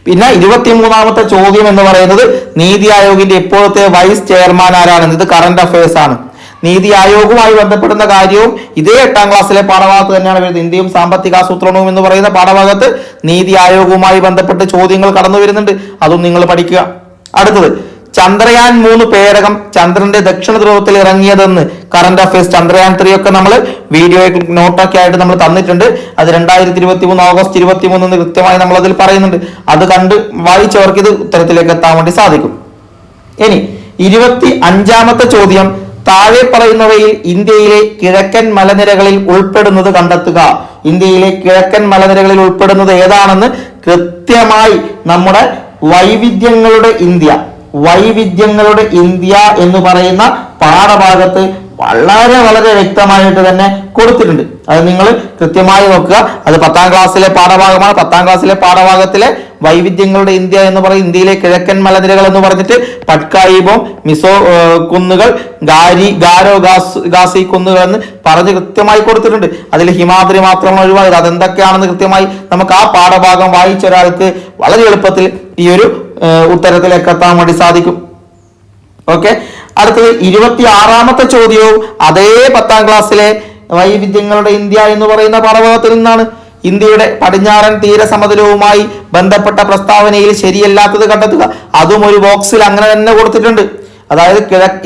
പിന്നെ 23ാമത്തെ ചോദ്യം എന്ന് പറയുന്നത് നീതി ആയോഗിന്റെ ഇപ്പോഴത്തെ വൈസ് ചെയർമാൻ ആരാണ്? ഇത് കറന്റ് അഫയേഴ്സ് ആണ്. നീതി ആയോഗുമായി ബന്ധപ്പെടുന്ന കാര്യവും ഇതേ 8ാം ക്ലാസ്സിലെ പാഠഭാഗത്ത് തന്നെയാണ് വരുന്നത്. ഇന്ത്യയും സാമ്പത്തിക ആസൂത്രണവും എന്ന് പറയുന്ന പാഠഭാഗത്ത് നീതി ആയോഗുമായി ബന്ധപ്പെട്ട് ചോദ്യങ്ങൾ കടന്നു വരുന്നുണ്ട്. അതും നിങ്ങൾ പഠിക്കുക. അടുത്തത്, ചന്ദ്രയാൻ 3 പേടകം ചന്ദ്രന്റെ ദക്ഷിണ ധ്രുവത്തിൽ ഇറങ്ങിയതെന്ന് കറന്റ് അഫയേഴ്സ്. ചന്ദ്രയാൻ 3 ഒക്കെ നമ്മൾ വീഡിയോ നോട്ടൊക്കെ ആയിട്ട് നമ്മൾ തന്നിട്ടുണ്ട്. അത് 2023 ഓഗസ്റ്റ് 23 എന്ന് കൃത്യമായി നമ്മൾ അതിൽ പറയുന്നുണ്ട്. അത് കണ്ട് വായിച്ചവർക്ക് ഇത് ഉത്തരത്തിലേക്ക് എത്താൻ വേണ്ടി സാധിക്കും. ഇനി 25ാമത്തെ ചോദ്യം, താഴെ പറയുന്നവയിൽ ഇന്ത്യയിലെ കിഴക്കൻ മലനിരകളിൽ ഉൾപ്പെടുന്നത് കണ്ടെത്തുക. ഇന്ത്യയിലെ കിഴക്കൻ മലനിരകളിൽ ഉൾപ്പെടുന്നത് ഏതാണെന്ന് കൃത്യമായി നമ്മുടെ വൈവിധ്യങ്ങളുടെ ഇന്ത്യ എന്ന് പറയുന്ന പാഠഭാഗത്ത് വളരെ വളരെ വ്യക്തമായിട്ട് തന്നെ കൊടുത്തിട്ടുണ്ട്. അത് നിങ്ങൾ കൃത്യമായി നോക്കുക. അത് 10ാം ക്ലാസ്സിലെ പാഠഭാഗമാണ്. 10ാം ക്ലാസ്സിലെ പാഠഭാഗത്തിലെ വൈവിധ്യങ്ങളുടെ ഇന്ത്യ എന്ന് പറയും. ഇന്ത്യയിലെ കിഴക്കൻ മലനിരകൾ എന്ന് പറഞ്ഞിട്ട് പട്കായിബോം, മിസോ കുന്നുകൾ, ഗാരോ ഗാസി കുന്നുകൾ എന്ന് പറഞ്ഞ് കൃത്യമായി കൊടുത്തിട്ടുണ്ട്. അതിൽ ഹിമാദ്രി മാത്രമാണ് ഒഴിവായത്. അതെന്തൊക്കെയാണെന്ന് കൃത്യമായി നമുക്ക് ആ പാഠഭാഗം വായിച്ച ഒരാൾക്ക് വളരെ എളുപ്പത്തിൽ ഈ ഒരു ഉത്തരത്തിലേക്ക് എത്താൻ വേണ്ടി സാധിക്കും. ഓക്കെ, അടുത്തത് 26ാമത്തെ ചോദ്യവും അതേ 10ാം ക്ലാസ്സിലെ വൈവിധ്യങ്ങളുടെ ഇന്ത്യ എന്ന് പറയുന്ന പാഠഭാഗത്തിൽ നിന്നാണ്. ഇന്ത്യയുടെ പടിഞ്ഞാറൻ തീരസമതലവുമായി ബന്ധപ്പെട്ട പ്രസ്താവനയിൽ ശരിയല്ലാത്തത് കണ്ടെത്തുക. അതും ഒരു ബോക്സിൽ അങ്ങനെ തന്നെ കൊടുത്തിട്ടുണ്ട്. അതായത്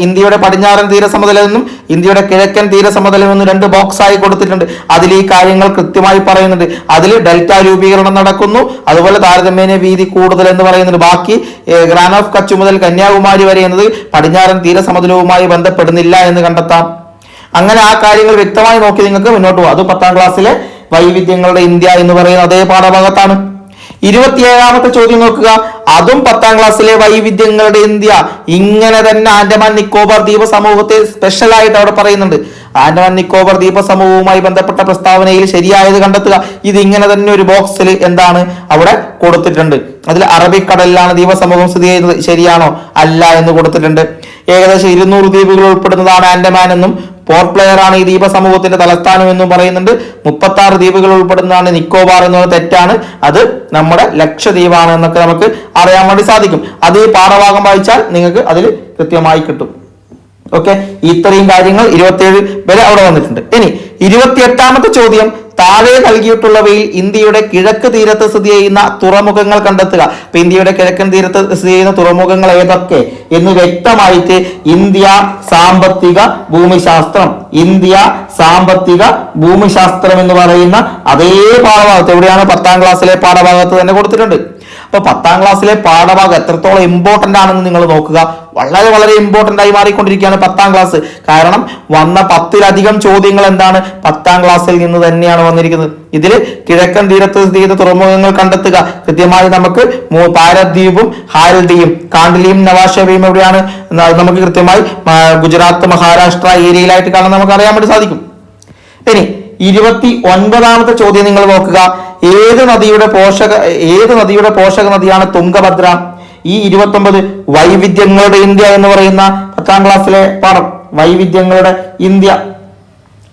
ഇന്ത്യയുടെ പടിഞ്ഞാറൻ തീരസമതലം എന്നും ഇന്ത്യയുടെ കിഴക്കൻ തീരസമതലം എന്നും 2 ബോക്സ് ആയി കൊടുത്തിട്ടുണ്ട്. അതിൽ ഈ കാര്യങ്ങൾ കൃത്യമായി പറയുന്നുണ്ട്. അതിൽ ഡെൽറ്റ രൂപീകരണം നടക്കുന്നു, അതുപോലെ താരതമ്യേന വീതി കൂടുതൽ എന്ന് പറയുന്നുണ്ട്. ബാക്കി ഗ്രാൻ ഓഫ് കച്ച് മുതൽ കന്യാകുമാരി വരെ എന്നത് പടിഞ്ഞാറൻ തീരസമതലവുമായി ബന്ധപ്പെടുന്നില്ല എന്ന് കണ്ടെത്താം. അങ്ങനെ ആ കാര്യങ്ങൾ വ്യക്തമായി നോക്കി നിങ്ങൾക്ക് മുന്നോട്ട് പോകും. അത് 10ാം ക്ലാസ്സിലെ വൈവിധ്യങ്ങളുടെ ഇന്ത്യ എന്ന് പറയുന്ന അതേ പാഠഭാഗത്താണ്. 27ാമത്തെ ചോദ്യം നോക്കുക. അതും 10ാം ക്ലാസ്സിലെ വൈവിധ്യങ്ങളുടെ ഇന്ത്യ. ഇങ്ങനെ തന്നെ ആൻഡമാൻ നിക്കോബാർ ദ്വീപ സമൂഹത്തെ സ്പെഷ്യൽ ആയിട്ട് അവിടെ പറയുന്നുണ്ട്. ആൻഡമാൻ നിക്കോബാർ ദ്വീപ സമൂഹവുമായി ബന്ധപ്പെട്ട പ്രസ്താവനയിൽ ശരിയായത് കണ്ടെത്തുക. ഇത് ഇങ്ങനെ തന്നെ ഒരു ബോക്സിൽ എന്താണ് അവിടെ കൊടുത്തിട്ടുണ്ട്. അതിൽ അറബിക്കടലിലാണ് ദ്വീപ സമൂഹം സ്ഥിതി ചെയ്യുന്നത്, ശരിയാണോ അല്ല എന്ന് കൊടുത്തിട്ടുണ്ട്. ഏകദേശം 200 ദ്വീപുകൾ ഉൾപ്പെടുന്നതാണ് ആൻഡമാൻ എന്നും പോർട്ട് പ്ലെയർ ആണ് ഈ ദ്വീപ സമൂഹത്തിന്റെ തലസ്ഥാനം എന്നും പറയുന്നുണ്ട്. 36 ദ്വീപുകൾ ഉൾപ്പെടുന്നതാണ് നിക്കോബാർ എന്നത് തെറ്റാണ്. അത് നമ്മുടെ ലക്ഷദ്വീപാണ് എന്നൊക്കെ നമുക്ക് അറിയാൻ വേണ്ടി സാധിക്കും. അത് ഈ പാഠഭാഗം വായിച്ചാൽ നിങ്ങൾക്ക് അതിൽ കൃത്യമായി കിട്ടും. ഓക്കെ, ഇത്രയും കാര്യങ്ങൾ 27 വരെ അവിടെ വന്നിട്ടുണ്ട്. ഇനി 28ാമത്തെ ചോദ്യം, താഴെ നൽകിയിട്ടുള്ളവയിൽ ഇന്ത്യയുടെ കിഴക്ക് തീരത്ത് സ്ഥിതി ചെയ്യുന്ന തുറമുഖങ്ങൾ കണ്ടെത്തുക. അപ്പൊ ഇന്ത്യയുടെ കിഴക്കൻ തീരത്ത് സ്ഥിതി ചെയ്യുന്ന തുറമുഖങ്ങൾ ഏതൊക്കെ എന്ന് വ്യക്തമായിട്ട് ഇന്ത്യ സാമ്പത്തിക ഭൂമിശാസ്ത്രം എന്ന് പറയുന്ന അതേ പാഠഭാഗത്ത് എവിടെയാണ് 10ാം ക്ലാസ്സിലെ പാഠഭാഗത്ത് തന്നെ കൊടുത്തിട്ടുണ്ട്. അപ്പൊ 10ാം ക്ലാസ്സിലെ പാഠഭാഗം എത്രത്തോളം ഇമ്പോർട്ടന്റ് ആണെന്ന് നിങ്ങൾ നോക്കുക. വളരെ വളരെ ഇമ്പോർട്ടന്റ് ആയി മാറിക്കൊണ്ടിരിക്കുകയാണ് 10ാം ക്ലാസ്. കാരണം വന്ന 10ലധികം ചോദ്യങ്ങൾ എന്താണ് 10ാം ക്ലാസ്സിൽ നിന്ന് തന്നെയാണ് വന്നിരിക്കുന്നത്. ഇതിൽ കിഴക്കൻ തീരത്ത് സ്ഥിതി ചെയ്ത തുറമുഖങ്ങൾ കണ്ടെത്തുക. കൃത്യമായി നമുക്ക് പാരദ്വീപും ഹാൽഡിയും കാണ്ഡലിയും നവാഷെവയും എവിടെയാണ് നമുക്ക് കൃത്യമായി ഗുജറാത്ത് മഹാരാഷ്ട്ര ഏരിയയിലായിട്ട് കാണാൻ നമുക്ക് അറിയാൻ വേണ്ടി സാധിക്കും. ഇനി 29ാമത്തെ ചോദ്യം നിങ്ങൾ നോക്കുക. ഏത് നദിയുടെ പോഷക നദിയാണ് തുംഗഭദ്ര? ഈ 29 വൈവിധ്യങ്ങളുടെ ഇന്ത്യ എന്ന് പറയുന്ന 10ാം ക്ലാസ്സിലെ പാഠം വൈവിധ്യങ്ങളുടെ ഇന്ത്യ.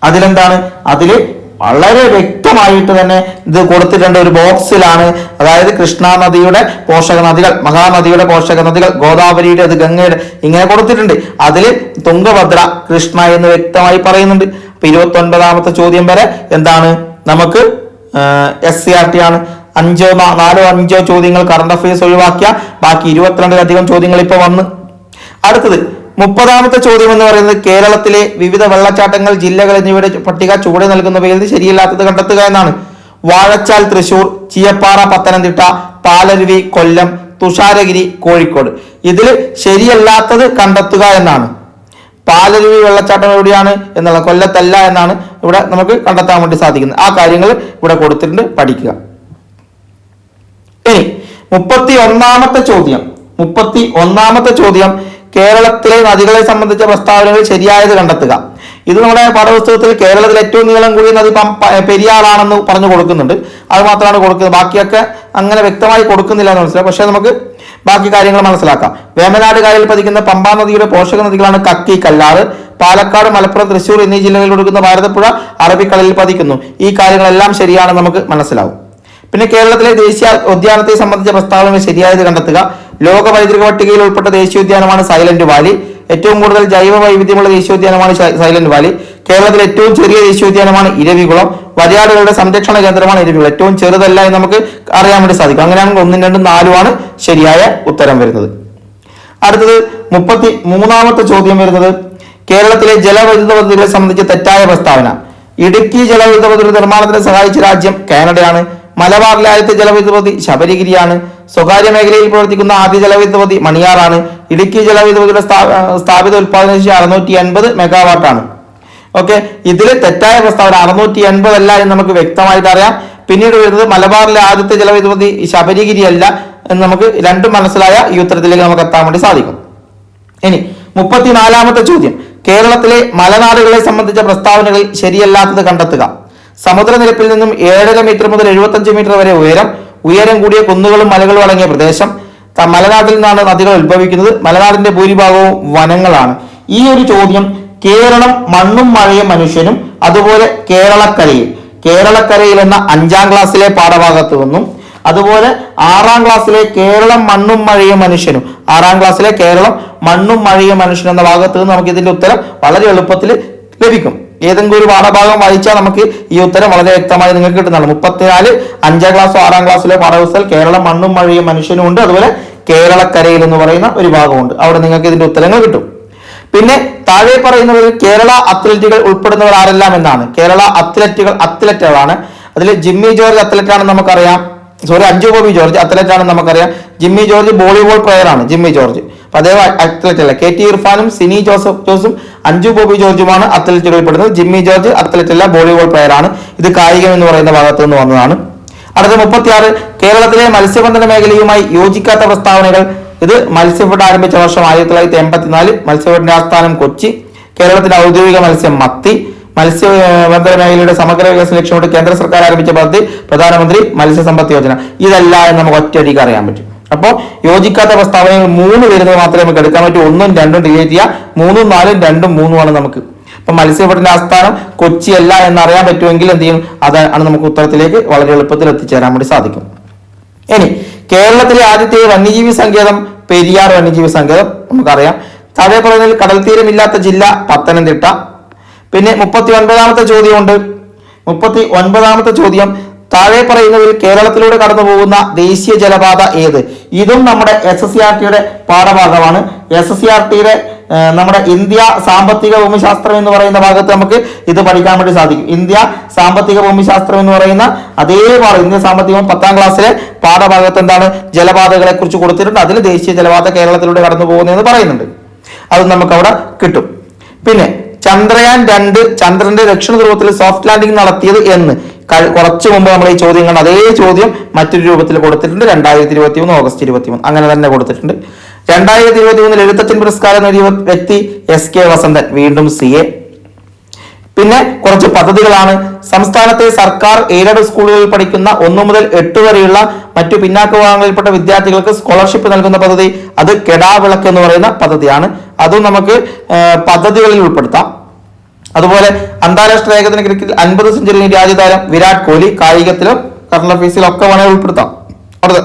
അതിലെന്താണ്? അതില് വളരെ വ്യക്തമായിട്ട് തന്നെ ഇത് കൊടുത്തിട്ടുണ്ട് ഒരു ബോക്സിലാണ്. അതായത് കൃഷ്ണ നദിയുടെ പോഷക നദികൾ, മഹാനദിയുടെ പോഷക നദികൾ, ഗോദാവരിയുടെ, അത് ഗംഗയുടെ, ഇങ്ങനെ കൊടുത്തിട്ടുണ്ട്. അതിൽ തുംഗഭദ്ര, കൃഷ്ണ എന്ന് വ്യക്തമായി പറയുന്നുണ്ട്. അപ്പൊ 29ാമത്തെ ചോദ്യം വരെ എന്താണ് നമുക്ക് SCRT ആണ്. 4-5 ചോദ്യങ്ങൾ കറണ്ട് അഫയേഴ്സ് ഒഴിവാക്കിയ ബാക്കി 22ലധികം ചോദ്യങ്ങൾ ഇപ്പൊ വന്ന്. അടുത്തത് 30ാമത്തെ ചോദ്യം എന്ന് പറയുന്നത് കേരളത്തിലെ വിവിധ വെള്ളച്ചാട്ടങ്ങൾ, ജില്ലകൾ എന്നിവയുടെ പട്ടിക ചുവടെ നൽകുന്നവയിൽ ശരിയല്ലാത്തത് കണ്ടെത്തുക എന്നാണ്. വാഴച്ചാൽ തൃശൂർ, ചീയപ്പാറ പത്തനംതിട്ട, പാലരുവി കൊല്ലം, തുഷാരഗിരി കോഴിക്കോട്. ഇതിൽ ശരിയല്ലാത്തത് കണ്ടെത്തുക എന്നാണ്. പാലരുവി വെള്ളച്ചാട്ടം എവിടെയാണ് എന്നുള്ള കൊല്ലത്തല്ല എന്നാണ് ഇവിടെ നമുക്ക് കണ്ടെത്താൻ വേണ്ടി സാധിക്കുന്നത്. ആ കാര്യങ്ങൾ ഇവിടെ കൊടുത്തിട്ടുണ്ട്, പഠിക്കുക. ഇനി 31ാമത്തെ ചോദ്യം കേരളത്തിലെ നദികളെ സംബന്ധിച്ച പ്രസ്താവനകൾ ശരിയായത് കണ്ടെത്തുക. ഇത് നമ്മുടെ പാഠപുസ്തകത്തിൽ കേരളത്തിൽ ഏറ്റവും നീളം കൂടിയ നദി പെരിയാറാണെന്ന് പറഞ്ഞു കൊടുക്കുന്നുണ്ട്. അത് മാത്രമാണ് കൊടുക്കുന്നത്. ബാക്കിയൊക്കെ അങ്ങനെ വ്യക്തമായി കൊടുക്കുന്നില്ല എന്ന് മനസ്സിലാക്കാം. പക്ഷെ നമുക്ക് ബാക്കി കാര്യങ്ങൾ മനസ്സിലാക്കാം. വേമ്പനാട് കായലിൽ പതിക്കുന്ന പമ്പാ നദിയുടെ പോഷക നദികളാണ് കക്കി, കല്ലാറ്. പാലക്കാട്, മലപ്പുറം, തൃശ്ശൂർ എന്നീ ജില്ലകളിൽ ഒഴുകുന്ന ഭാരതപ്പുഴ അറബിക്കടലിൽ പതിക്കുന്നു. ഈ കാര്യങ്ങളെല്ലാം ശരിയാണ് നമുക്ക് മനസ്സിലാവും. പിന്നെ കേരളത്തിലെ ദേശീയ ഉദ്യാനത്തെ സംബന്ധിച്ച പ്രസ്താവനകൾ ശരിയായത് കണ്ടെത്തുക. ലോക പൈതൃക പട്ടികയിൽ ഉൾപ്പെട്ട ദേശീയോദ്യാനമാണ് സൈലന്റ് വാലി. ഏറ്റവും കൂടുതൽ ജൈവ വൈവിധ്യമുള്ള ദേശീയോദ്യാനമാണ് സൈലന്റ് വാലി. കേരളത്തിലെ ഏറ്റവും ചെറിയ ദേശീയോദ്യാനമാണ് ഇരവികുളം. വരയാടുകളുടെ സംരക്ഷണ കേന്ദ്രമാണ് ഇരവികുളം. ഏറ്റവും ചെറുതല്ല എന്ന് നമുക്ക് അറിയാൻ വേണ്ടി സാധിക്കും. അങ്ങനെയാണെങ്കിൽ 1, 2, 4 ആണ് ശരിയായ ഉത്തരം വരുന്നത്. അടുത്തത് 33ാമത്തെ ചോദ്യം വരുന്നത് കേരളത്തിലെ ജലവൈദ്യുത പദ്ധതികളെ സംബന്ധിച്ച് തെറ്റായ പ്രസ്താവന. ഇടുക്കി ജലവൈദ്യുത പദ്ധതി നിർമ്മാണത്തിന് സഹായിച്ച രാജ്യം കാനഡയാണ്. മലബാറിലെ ആദ്യത്തെ ജലവൈദ്യുത പദ്ധതി ശബരിഗിരിയാണ്. സ്വകാര്യ മേഖലയിൽ പ്രവർത്തിക്കുന്ന ആദ്യ ജലവൈദ്യുത പദ്ധതി മണിയാറാണ്. ഇടുക്കി ജലവൈദ്യുത പദ്ധതിയുടെ സ്ഥാപിത ഉത്പാദന ശേഷി 680 മെഗാവാട്ടാണ്. ഓക്കെ, ഇതിൽ തെറ്റായ പ്രസ്താവന 680 അല്ല എന്ന് നമുക്ക് വ്യക്തമായിട്ട് അറിയാം. പിന്നീട് വരുന്നത് മലബാറിലെ ആദ്യത്തെ ജലവൈദ്യുത പദ്ധതി ശബരിഗിരി അല്ല എന്ന് നമുക്ക് രണ്ടും മനസ്സിലായ ഈ ഉത്തരത്തിലേക്ക് നമുക്ക് എത്താൻ വേണ്ടി സാധിക്കും. ഇനി 34ാമത്തെ ചോദ്യം കേരളത്തിലെ മലനാടുകളെ സംബന്ധിച്ച പ്രസ്താവനകളിൽ ശരിയല്ലാത്തത് കണ്ടെത്തുക. സമുദ്രനിരപ്പിൽ നിന്നും 7.5 മീറ്റർ മുതൽ 75 മീറ്റർ വരെ ഉയരം കൂടിയ കുന്നുകളും മലകളും അടങ്ങിയ പ്രദേശം. മലനാട്ടിൽ നിന്നാണ് നദികൾ ഉത്ഭവിക്കുന്നത്. മലനാടിന്റെ ഭൂരിഭാഗവും വനങ്ങളാണ്. ഈ ഒരു ചോദ്യം കേരളം മണ്ണും മഴയും മനുഷ്യനും അതുപോലെ കേരളക്കരയിൽ എന്ന 5ാം ക്ലാസ്സിലെ പാഠഭാഗത്ത് നിന്നും അതുപോലെ 6ാം ക്ലാസ്സിലെ കേരളം മണ്ണും മഴയും മനുഷ്യനും 6ാം ക്ലാസ്സിലെ കേരളം മണ്ണും മഴയും മനുഷ്യനും എന്ന ഭാഗത്ത് നിന്ന് നമുക്ക് ഇതിന്റെ ഉത്തരം വളരെ എളുപ്പത്തിൽ ലഭിക്കും. ഏതെങ്കിലും ഒരു പാഠഭാഗം വായിച്ചാൽ നമുക്ക് ഈ ഉത്തരം വളരെ വ്യക്തമായി നിങ്ങൾക്ക് കിട്ടുന്നതാണ്. 34 5ാം ക്ലാസ്സോ 6ാം ക്ലാസ്സിലെ പാഠപുസ്തകത്തിൽ കേരളം മണ്ണും മഴയും മനുഷ്യനും ഉണ്ട്. അതുപോലെ കേരളക്കരയിൽ എന്ന് പറയുന്ന ഒരു ഭാഗമുണ്ട്. അവിടെ നിങ്ങൾക്ക് ഇതിന്റെ ഉത്തരങ്ങൾ കിട്ടും. പിന്നെ താഴെ പറയുന്നവരിൽ കേരള അത്ലറ്റുകൾ ഉൾപ്പെടുന്നവർ ആരെല്ലാം എന്നാണ്. കേരള അത്ലറ്റുകളാണ്. അതിൽ ജിമ്മി ജോർജ് അത്ലറ്റ് ആണെന്ന് നമുക്കറിയാം. അഞ്ജു ബോബി ജോർജ് അത്ലറ്റ് ആണെന്ന് നമുക്കറിയാം. ജിമ്മി ജോർജ് വോളിബോൾ പ്ലെയർ ആണ്. ജിമ്മി ജോർജ് അദ്ദേഹം അത്ലറ്റ് അല്ല. KT ഇർഫാനും സിനി ജോസും അഞ്ജു ബോബി ജോർജുമാണ് അത്ലറ്റുകളിൽ പെടുന്നത്. ജിമ്മി ജോർജ് അത്ലറ്റ് അല്ല, വോളിബോൾ പ്ലെയർ ആണ്. ഇത് കായികം എന്ന് പറയുന്ന ഭാഗത്ത് നിന്ന് വന്നതാണ്. അടുത്ത 36 കേരളത്തിലെ മത്സ്യബന്ധന മേഖലയുമായി യോജിക്കാത്ത പ്രസ്താവനകൾ. ഇത് മത്സ്യഫെഡ് ആരംഭിച്ച വർഷം 1984. മത്സ്യഫെഡിന്റെ ആസ്ഥാനം കൊച്ചി. കേരളത്തിന്റെ ഔദ്യോഗിക മത്സ്യം മത്തി. മത്സ്യബന്ധന മേഖലയുടെ സമഗ്ര വികസന ലക്ഷ്യമിട്ട് കേന്ദ്ര സർക്കാർ ആരംഭിച്ച പദ്ധതി പ്രധാനമന്ത്രി മത്സ്യസമ്പത്ത് യോജന. ഇതെല്ലാം നമുക്ക് ഒറ്റയടിക്ക് അറിയാൻ പറ്റും. അപ്പോൾ യോജിക്കാത്ത പ്രസ്താവനകൾ 3 വരുന്നത് മാത്രമേ നമുക്ക് എടുക്കാൻ പറ്റൂ. 1ഉം 2ഉം ഡിലീറ്റ് ചെയ്യുക. 3ഉം 4ഉം 2ഉം 3ഉം ആണ് നമുക്ക്. അപ്പൊ മത്സ്യഫെഡിന്റെ ആസ്ഥാനം കൊച്ചി അല്ല എന്നറിയാൻ പറ്റുമെങ്കിൽ എന്ത് ചെയ്യും, അതാണ് നമുക്ക് ഉത്തരത്തിലേക്ക് വളരെ എളുപ്പത്തിൽ എത്തിച്ചേരാൻ വേണ്ടി സാധിക്കും. ഇനി കേരളത്തിലെ ആദ്യത്തെ വന്യജീവി സങ്കേതം പെരിയാർ വന്യജീവി സങ്കേതം നമുക്കറിയാം. താഴെ പറയുന്നതിൽ കടൽ തീരമില്ലാത്ത ജില്ല പത്തനംതിട്ട. പിന്നെ 39ാമത്തെ ചോദ്യമുണ്ട്. 39ാമത്തെ ചോദ്യം താഴെ പറയുന്നതിൽ കേരളത്തിലൂടെ കടന്നു പോകുന്ന ദേശീയ ജലപാത ഏത്? ഇതും നമ്മുടെ SSCRT-യുടെ പാഠഭാഗമാണ്. SSCRT-യുടെ നമ്മുടെ ഇന്ത്യ സാമ്പത്തിക ഭൂമിശാസ്ത്രം എന്ന് പറയുന്ന ഭാഗത്ത് നമുക്ക് ഇത് പഠിക്കാൻ വേണ്ടി സാധിക്കും. ഇന്ത്യ സാമ്പത്തിക ഭൂമിശാസ്ത്രം എന്ന് പറയുന്ന അതേ ഇന്ത്യ സാമ്പത്തികം 10ാം ക്ലാസ്സിലെ പാഠഭാഗത്ത് എന്താണ് ജലപാതകളെ കുറിച്ച് കൊടുത്തിട്ടുണ്ട്. അതിൽ ദേശീയ ജലപാത കേരളത്തിലൂടെ കടന്നു പോകുന്നതെന്ന് പറയുന്നുണ്ട്. അത് നമുക്ക് അവിടെ കിട്ടും. പിന്നെ ചന്ദ്രയാൻ 2 ചന്ദ്രന്റെ ദക്ഷിണ ധ്രുവത്തിൽ സോഫ്റ്റ് ലാൻഡിംഗ് നടത്തിയത് എന്ന് കുറച്ചു മുമ്പ് നമ്മൾ ഈ ചോദ്യം കണ്ട അതേ ചോദ്യം മറ്റൊരു രൂപത്തിൽ കൊടുത്തിട്ടുണ്ട്. 2021 ഓഗസ്റ്റ് 23 അങ്ങനെ തന്നെ കൊടുത്തിട്ടുണ്ട്. 2021 എഴുത്തച്ഛൻ പുരസ്കാരം നേടിയ വ്യക്തി SK വസന്തൻ, വീണ്ടും CA. പിന്നെ കുറച്ച് പദ്ധതികളാണ്. സംസ്ഥാനത്തെ സർക്കാർ എയ്ഡഡ് സ്കൂളുകളിൽ പഠിക്കുന്ന 1 മുതൽ 8 വരെയുള്ള മറ്റു പിന്നാക്ക വിഭാഗങ്ങളിൽപ്പെട്ട വിദ്യാർത്ഥികൾക്ക് സ്കോളർഷിപ്പ് നൽകുന്ന പദ്ധതി, അത് കെടാവിളക്ക് എന്ന് പറയുന്ന പദ്ധതിയാണ്. അതും നമുക്ക് പദ്ധതികളിൽ ഉൾപ്പെടുത്താം. അതുപോലെ അന്താരാഷ്ട്ര ഏകദിന ക്രിക്കറ്റിൽ 50 സെഞ്ചുറി നേടിയ രാജ്യതാരം വിരാട് കോഹ്ലി. കായികത്തിലും കറണ്ട് അഫയേഴ്സിലും ഒക്കെ വേണമെങ്കിൽ ഉൾപ്പെടുത്താം. അടുത്ത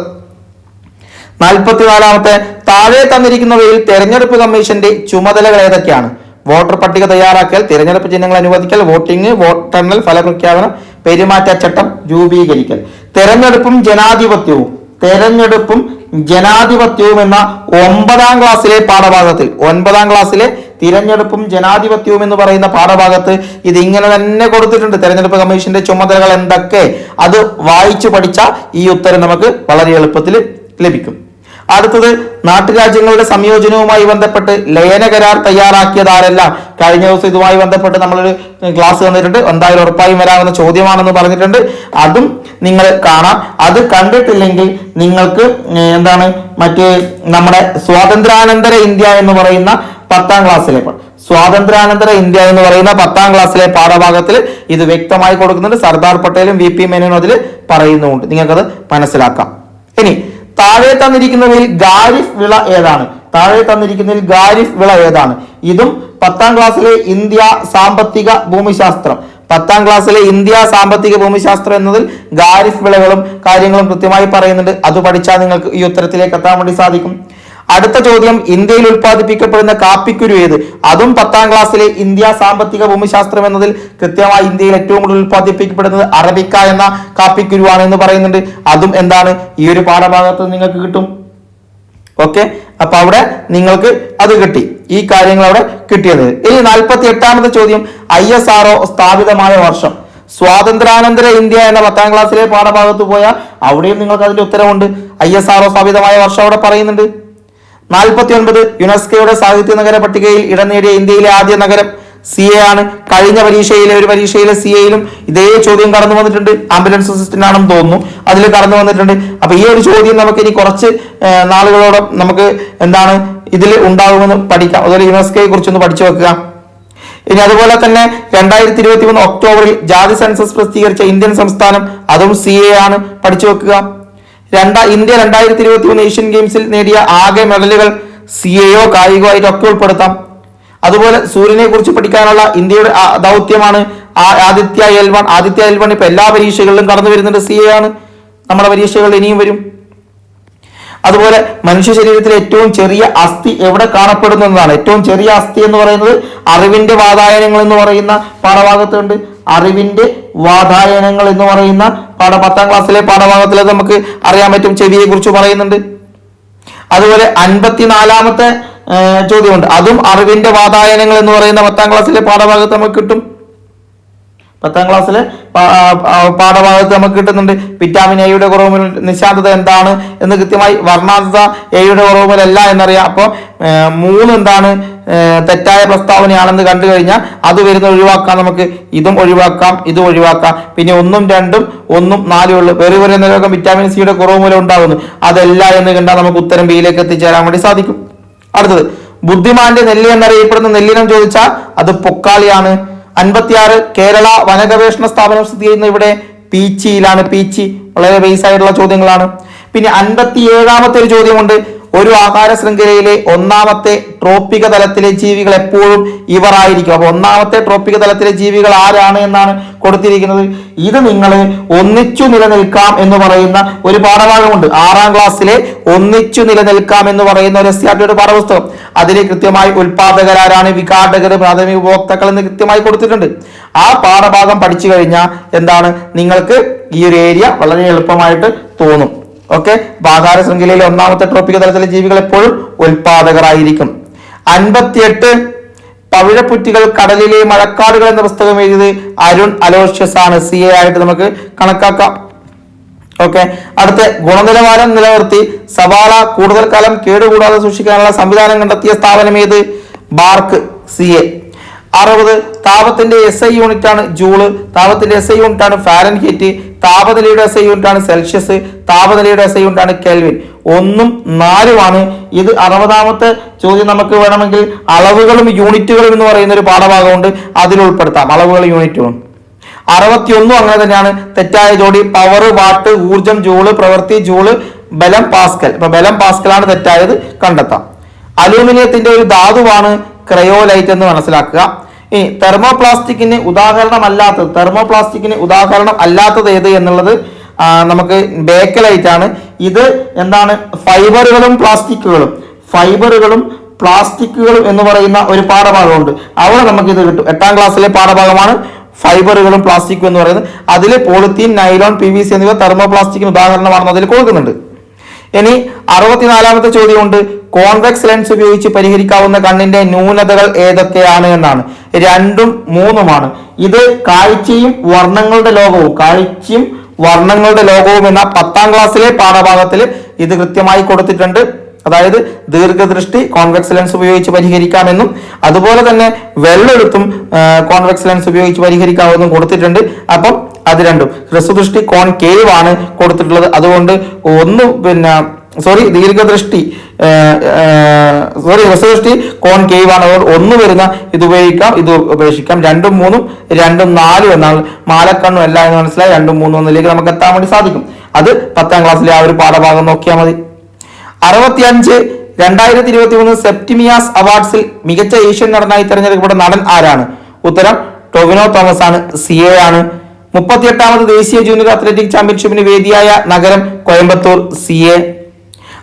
44ാമത്തെ താഴെ തന്നിരിക്കുന്നവയിൽ തെരഞ്ഞെടുപ്പ് കമ്മീഷന്റെ ചുമതലകൾ ഏതൊക്കെയാണ്? വോട്ടർ പട്ടിക തയ്യാറാക്കൽ, തിരഞ്ഞെടുപ്പ് ചിഹ്നങ്ങൾ അനുവദിക്കൽ, വോട്ടിംഗ്, വോട്ടെണ്ണൽ, ഫലപ്രഖ്യാപനം, പെരുമാറ്റച്ചട്ടം രൂപീകരിക്കൽ. തെരഞ്ഞെടുപ്പും ജനാധിപത്യവും എന്ന 9ാം ക്ലാസ്സിലെ പാഠഭാഗത്തിൽ 9ാം ക്ലാസ്സിലെ തിരഞ്ഞെടുപ്പും ജനാധിപത്യവും എന്ന് പറയുന്ന പാഠഭാഗത്ത് ഇത് ഇങ്ങനെ തന്നെ കൊടുത്തിട്ടുണ്ട്. തെരഞ്ഞെടുപ്പ് കമ്മീഷന്റെ ചുമതലകൾ എന്തൊക്കെ, അത് വായിച്ചു പഠിച്ചാൽ ഈ ഉത്തരം നമുക്ക് വളരെ എളുപ്പത്തിൽ ലഭിക്കും. അടുത്തത് നാട്ടുരാജ്യങ്ങളുടെ സംയോജനവുമായി ബന്ധപ്പെട്ട് ലയന കരാർ തയ്യാറാക്കിയതാരെല്ലാം. കഴിഞ്ഞ ദിവസം ഇതുമായി ബന്ധപ്പെട്ട് നമ്മളൊരു ക്ലാസ് തന്നിട്ടുണ്ട്. എന്തായാലും ഉറപ്പായും വരാവുന്ന ചോദ്യമാണെന്ന് പറഞ്ഞിട്ടുണ്ട്. അതും നിങ്ങൾ കാണാം. അത് കണ്ടിട്ടില്ലെങ്കിൽ നിങ്ങൾക്ക് മറ്റേ നമ്മുടെ സ്വാതന്ത്ര്യാനന്തര ഇന്ത്യ എന്ന് പറയുന്ന 10ാം ക്ലാസ്സിലെ സ്വാതന്ത്ര്യാനന്തര ഇന്ത്യ എന്ന് പറയുന്ന 10ാം ക്ലാസ്സിലെ പാഠഭാഗത്തിൽ ഇത് വ്യക്തമായി കൊടുക്കുന്നുണ്ട്. സർദാർ പട്ടേലും VP മേനോനും അതിൽ പറയുന്നുണ്ട്. നിങ്ങൾക്കത് മനസ്സിലാക്കാം. ഇനി താഴെ തന്നിരിക്കുന്നതിൽ ഖാരിഫ് വിള ഏതാണ്? ഇതും 10ാം ക്ലാസ്സിലെ ഇന്ത്യ സാമ്പത്തിക ഭൂമിശാസ്ത്രം 10ാം ക്ലാസ്സിലെ ഇന്ത്യ സാമ്പത്തിക ഭൂമിശാസ്ത്രം എന്നതിൽ ഖാരിഫ് വിളകളും കാര്യങ്ങളും കൃത്യമായി പറയുന്നുണ്ട്. അത് പഠിച്ചാൽ നിങ്ങൾക്ക് ഈ ഉത്തരത്തിലേക്ക് എത്താൻ വേണ്ടി സാധിക്കും. അടുത്ത ചോദ്യം, ഇന്ത്യയിൽ ഉൽപ്പാദിപ്പിക്കപ്പെടുന്ന കാപ്പിക്കുരു ഏത്? അതും 10ാം ക്ലാസ്സിലെ ഇന്ത്യ സാമ്പത്തിക ഭൂമിശാസ്ത്രം എന്നതിൽ കൃത്യമായി ഇന്ത്യയിൽ ഏറ്റവും കൂടുതൽ ഉൽപ്പാദിപ്പിക്കപ്പെടുന്നത് അറബിക്ക എന്ന കാപ്പിക്കുരുവാണ് എന്ന് പറയുന്നുണ്ട്. അതും എന്താണ്, ഈ ഒരു പാഠഭാഗത്ത് നിങ്ങൾക്ക് കിട്ടും. ഓക്കെ, അപ്പൊ അവിടെ നിങ്ങൾക്ക് അത് കിട്ടി, ഈ കാര്യങ്ങൾ അവിടെ കിട്ടിയത്. ഇനി 48ാമത്തെ ചോദ്യം, ISRO സ്ഥാപിതമായ വർഷം. സ്വാതന്ത്ര്യാനന്തര ഇന്ത്യ എന്ന 10ാം ക്ലാസ്സിലെ പാഠഭാഗത്ത് പോയാൽ അവിടെയും നിങ്ങൾക്ക് അതിന്റെ ഉത്തരവുണ്ട്. ISRO സ്ഥാപിതമായ വർഷം അവിടെ പറയുന്നുണ്ട്. 49, യുനെസ്കോയുടെ സാഹിത്യ നഗര പട്ടികയിൽ ഇടം നേടിയ ഇന്ത്യയിലെ ആദ്യ നഗരം CA ആണ്. കഴിഞ്ഞ ഒരു പരീക്ഷയിലെ CAയിലും ഇതേ ചോദ്യം കടന്നു വന്നിട്ടുണ്ട്. ആംബുലൻസ് അസിസ്റ്റന്റ് ആണെന്ന് തോന്നുന്നു, അതിൽ കടന്നു വന്നിട്ടുണ്ട്. അപ്പൊ ഈ ഒരു ചോദ്യം നമുക്ക് ഇനി കുറച്ച് നാളുകളോടെ നമുക്ക് എന്താണ് ഇതിൽ ഉണ്ടാകുമെന്ന് പഠിക്കാം. അതുപോലെ യുനെസ്കോയെ കുറിച്ചൊന്ന് പഠിച്ചു വെക്കുക. ഇനി അതുപോലെ തന്നെ 2023 ഒക്ടോബറിൽ ജാതി സെൻസസ് പ്രസിദ്ധീകരിച്ച ഇന്ത്യൻ സംസ്ഥാനം, അതും CA ആണ്, പഠിച്ചു വെക്കുക. ഇന്ത്യ 2023 ഏഷ്യൻ ഗെയിംസിൽ നേടിയ ആകെ മെഡലുകൾ CAയോ കായികമായിട്ടോ ഒക്കെ ഉൾപ്പെടുത്താം. അതുപോലെ സൂര്യനെ കുറിച്ച് പഠിക്കാനുള്ള ഇന്ത്യയുടെ ദൗത്യമാണ് ആദിത്യ L1 ഇപ്പൊ എല്ലാ പരീക്ഷകളിലും കടന്നു വരുന്നുണ്ട്. CA ആണ്, നമ്മുടെ പരീക്ഷകളിൽ ഇനിയും വരും. അതുപോലെ മനുഷ്യ ശരീരത്തിലെ ഏറ്റവും ചെറിയ അസ്ഥി എവിടെ കാണപ്പെടുന്നു എന്നതാണ്. ഏറ്റവും ചെറിയ അസ്ഥി എന്ന് പറയുന്നത് അറിവിന്റെ വാതായനങ്ങൾ എന്ന് പറയുന്ന പാഠഭാഗത്തുണ്ട്. അറിവിന്റെ വാതായനങ്ങൾ എന്ന് പറയുന്ന 10ാം ക്ലാസ്സിലെ പാഠഭാഗത്തിൽ നമുക്ക് അറിയാൻ പറ്റും. ചെവിയെ കുറിച്ച് പറയുന്നുണ്ട്. അതുപോലെ 54ാമത്തെ ചോദ്യമുണ്ട്, അതും അറിവിന്റെ വാതായനങ്ങൾ എന്ന് പറയുന്ന 10ാം ക്ലാസ്സിലെ പാഠഭാഗത്ത് നമുക്ക് കിട്ടും. 10ാം ക്ലാസ്സിലെ പാഠഭാഗത്ത് നമുക്ക് കിട്ടുന്നുണ്ട്. വിറ്റാമിൻ എയുടെ കുറവ് നിശാന്തത എന്താണ് എന്ന് കൃത്യമായി, വർണ്ണാന്തത എയുടെ കുറവുമല്ല എന്നറിയാം. അപ്പോൾ 3 എന്താണ് തെറ്റായ പ്രസ്താവനയാണെന്ന് കണ്ടു കഴിഞ്ഞാൽ അത് വരുന്ന ഒഴിവാക്കാം. നമുക്ക് ഇതും ഒഴിവാക്കാം, ഇതും ഒഴിവാക്കാം. പിന്നെ 1ഉം 2ഉം 1ഉം 4ഉം ഉള്ളു. വെറു എന്ന രോഗം വിറ്റാമിൻ സിയുടെ കുറവ് മൂലം ഉണ്ടാകുന്നു, അതല്ല എന്ന് കണ്ടാൽ നമുക്ക് ഉത്തരം ബിയിലേക്ക് എത്തിച്ചേരാൻ വേണ്ടി സാധിക്കും. അടുത്തത്, ബുദ്ധിമാന്റെ നെല്ല് എന്നറിയപ്പെടുന്ന നെല്ലിനം ചോദിച്ചാൽ അത് പൊക്കാളിയാണ്. 56, കേരള വനഗവേഷണ സ്ഥാപനം സ്ഥിതി ചെയ്യുന്ന ഇവിടെ പീച്ചിയിലാണ്. പീച്ചി വളരെ ബേസ് ആയിട്ടുള്ള ചോദ്യങ്ങളാണ്. പിന്നെ 57ാമത്തെ ഒരു ചോദ്യമുണ്ട്, ഒരു ആഹാര ശൃംഖലയിലെ 1ാമത്തെ ട്രോപ്പിക തലത്തിലെ ജീവികൾ എപ്പോഴും ഇവർ ആയിരിക്കും. അപ്പൊ 1ാമത്തെ ട്രോപ്പിക തലത്തിലെ ജീവികൾ ആരാണ് എന്നാണ് കൊടുത്തിരിക്കുന്നത്. ഇത് നിങ്ങൾ ഒന്നിച്ചു നിലനിൽക്കാം എന്ന് പറയുന്ന ഒരു പാഠഭാഗമുണ്ട്. 6ാം ക്ലാസ്സിലെ ഒന്നിച്ചു നിലനിൽക്കാം എന്ന് പറയുന്ന ഒരു SCRTയുടെ പാഠപുസ്തകം. അതിൽ കൃത്യമായി ഉൽപാദകരാരാണ്, വിഘാടകർ, പ്രാഥമിക ഉപഭോക്താക്കൾ എന്ന് കൃത്യമായി കൊടുത്തിട്ടുണ്ട്. ആ പാഠഭാഗം പഠിച്ചു കഴിഞ്ഞാൽ എന്താണ് നിങ്ങൾക്ക് ഈ ഒരു ഏരിയ വളരെ എളുപ്പമായിട്ട് തോന്നും. ഓക്കെ, ആഹാര ശൃംഖലയിലെ 1ാമത്തെ ട്രോപ്പിക തലത്തിലെ ജീവികൾ എപ്പോഴും ഉൽപാദകരായിരിക്കും. 58, പവിഴപ്പുറ്റുകൾ കടലിലെ മഴക്കാടുകൾ എന്ന പുസ്തകം എഴുതിയത് അരുൺ അലോഷ്യസ് ആണ്. CA ആയിട്ട് നമുക്ക് കണക്കാക്കാം. ഓക്കെ, അടുത്ത, ഗുണനിലവാരം നിലനിർത്തി സവാള കൂടുതൽ കാലം കേടുകൂടാതെ സൂക്ഷിക്കാനുള്ള സംവിധാനം കണ്ടെത്തിയ സ്ഥാപനം ഏത്? BARC, CA. 60, താപത്തിന്റെ SI യൂണിറ്റ് ആണ് ജൂള്. താപത്തിന്റെ SI യൂണിറ്റ് ആണ് ഫാരൻഹീറ്റ്. താപനിലയുടെ SI യൂണിറ്റ് ആണ് സെൽഷ്യസ്. താപനിലയുടെ SI യൂണിറ്റ് ആണ് കെൽവിൻ. 1ഉം 4ഉമാണ്. ഇത് 60ാമത്തെ ചോദ്യം നമുക്ക് വേണമെങ്കിൽ അളവുകളും യൂണിറ്റുകളും എന്ന് പറയുന്ന ഒരു പാഠഭാഗമുണ്ട്, അതിൽ ഉൾപ്പെടുത്താം അളവുകളും യൂണിറ്റുകളും. 61 അങ്ങനെ തന്നെയാണ്. തെറ്റായ ജോഡി, പവർ വാട്ട്, ഊർജം ജൂള്, പ്രവൃത്തി ജൂള്, ബലം പാസ്കൽ. ഇപ്പൊ ബലം പാസ്കലാണ് തെറ്റായത്, കണ്ടെത്താം. അലൂമിനിയത്തിന്റെ ഒരു ധാതുവാണ് ക്രയോലൈറ്റ് എന്ന് മനസ്സിലാക്കുക. ഈ തെർമോപ്ലാസ്റ്റിക്കിന് ഉദാഹരണം അല്ലാത്തത് ഏത് എന്നുള്ളത് നമുക്ക് ബേക്കലൈറ്റ് ആണ്. ഇത് എന്താണ്, ഫൈബറുകളും പ്ലാസ്റ്റിക്കുകളും എന്ന് പറയുന്ന ഒരു പാഠഭാഗമുണ്ട്. അവിടെ നമുക്ക് ഇത് കിട്ടും. 8ാം ക്ലാസ്സിലെ പാഠഭാഗമാണ് ഫൈബറുകളും പ്ലാസ്റ്റിക്കും എന്ന് പറയുന്നത്. അതിൽ പോളിത്തീൻ, നൈലോൺ, PVC എന്നിവ തെർമോപ്ലാസ്റ്റിക്കിന് ഉദാഹരണമാണെന്ന് അതിൽ കൊടുക്കുന്നുണ്ട്. ഇനി 64ാമത്തെ ചോദ്യമുണ്ട്, കോൺവെക്സ് ലെൻസ് ഉപയോഗിച്ച് പരിഹരിക്കാവുന്ന കണ്ണിന്റെ ന്യൂനതകൾ ഏതൊക്കെയാണ് എന്നാണ്. 2ഉം 3ഉമാണ്. ഇത് കാഴ്ചയും വർണ്ണങ്ങളുടെ ലോകവും എന്ന 10ാം ക്ലാസ്സിലെ പാഠഭാഗത്തിൽ ഇത് കൃത്യമായി കൊടുത്തിട്ടുണ്ട്. അതായത് ദീർഘദൃഷ്ടി കോൺവെക്സ് ലെൻസ് ഉപയോഗിച്ച് പരിഹരിക്കാമെന്നും അതുപോലെ തന്നെ വെള്ളെഴുത്തും കോൺവെക്സ് ലെൻസ് ഉപയോഗിച്ച് പരിഹരിക്കാമെന്നും കൊടുത്തിട്ടുണ്ട്. അപ്പം അത് രണ്ടും, ഹ്രസ്വദൃഷ്ടി കോൺകേവ് ആണ് കൊടുത്തിട്ടുള്ളത്. അതുകൊണ്ട് ഹ്രസ്വദൃഷ്ടി കോൺകേവ് ആണ്. അതുകൊണ്ട് 1 വരുന്ന ഇത് ഉപയോഗിക്കാം, ഇത് ഉപേക്ഷിക്കാം. 2ഉം 3ഉം 2ഉം 4ഉം എന്നാണ്. മാലക്കണ്ണും അല്ല എന്ന് മനസ്സിലായി. 2ഉം 3ഉം ഒന്നിലേക്ക് നമുക്ക് എത്താൻ വേണ്ടി സാധിക്കും. അത് 10ാം ക്ലാസ്സിലെ ആ ഒരു പാഠഭാഗം നോക്കിയാൽ മതി. 65, 2023 സെപ്റ്റിമിയാസ് അവാർഡ്സിൽ മികച്ച ഏഷ്യൻ നടനായി തെരഞ്ഞെടുക്കപ്പെട്ട നടൻ ആരാണ്? ഉത്തരം ടൊവിനോ തോമസ് ആണ്. CA ആണ്. 38ാമത് ദേശീയ ജൂനിയർ അത്ലറ്റിക് ചാമ്പ്യൻഷിപ്പിന് വേദിയായ നഗരം കോയമ്പത്തൂർ. CA.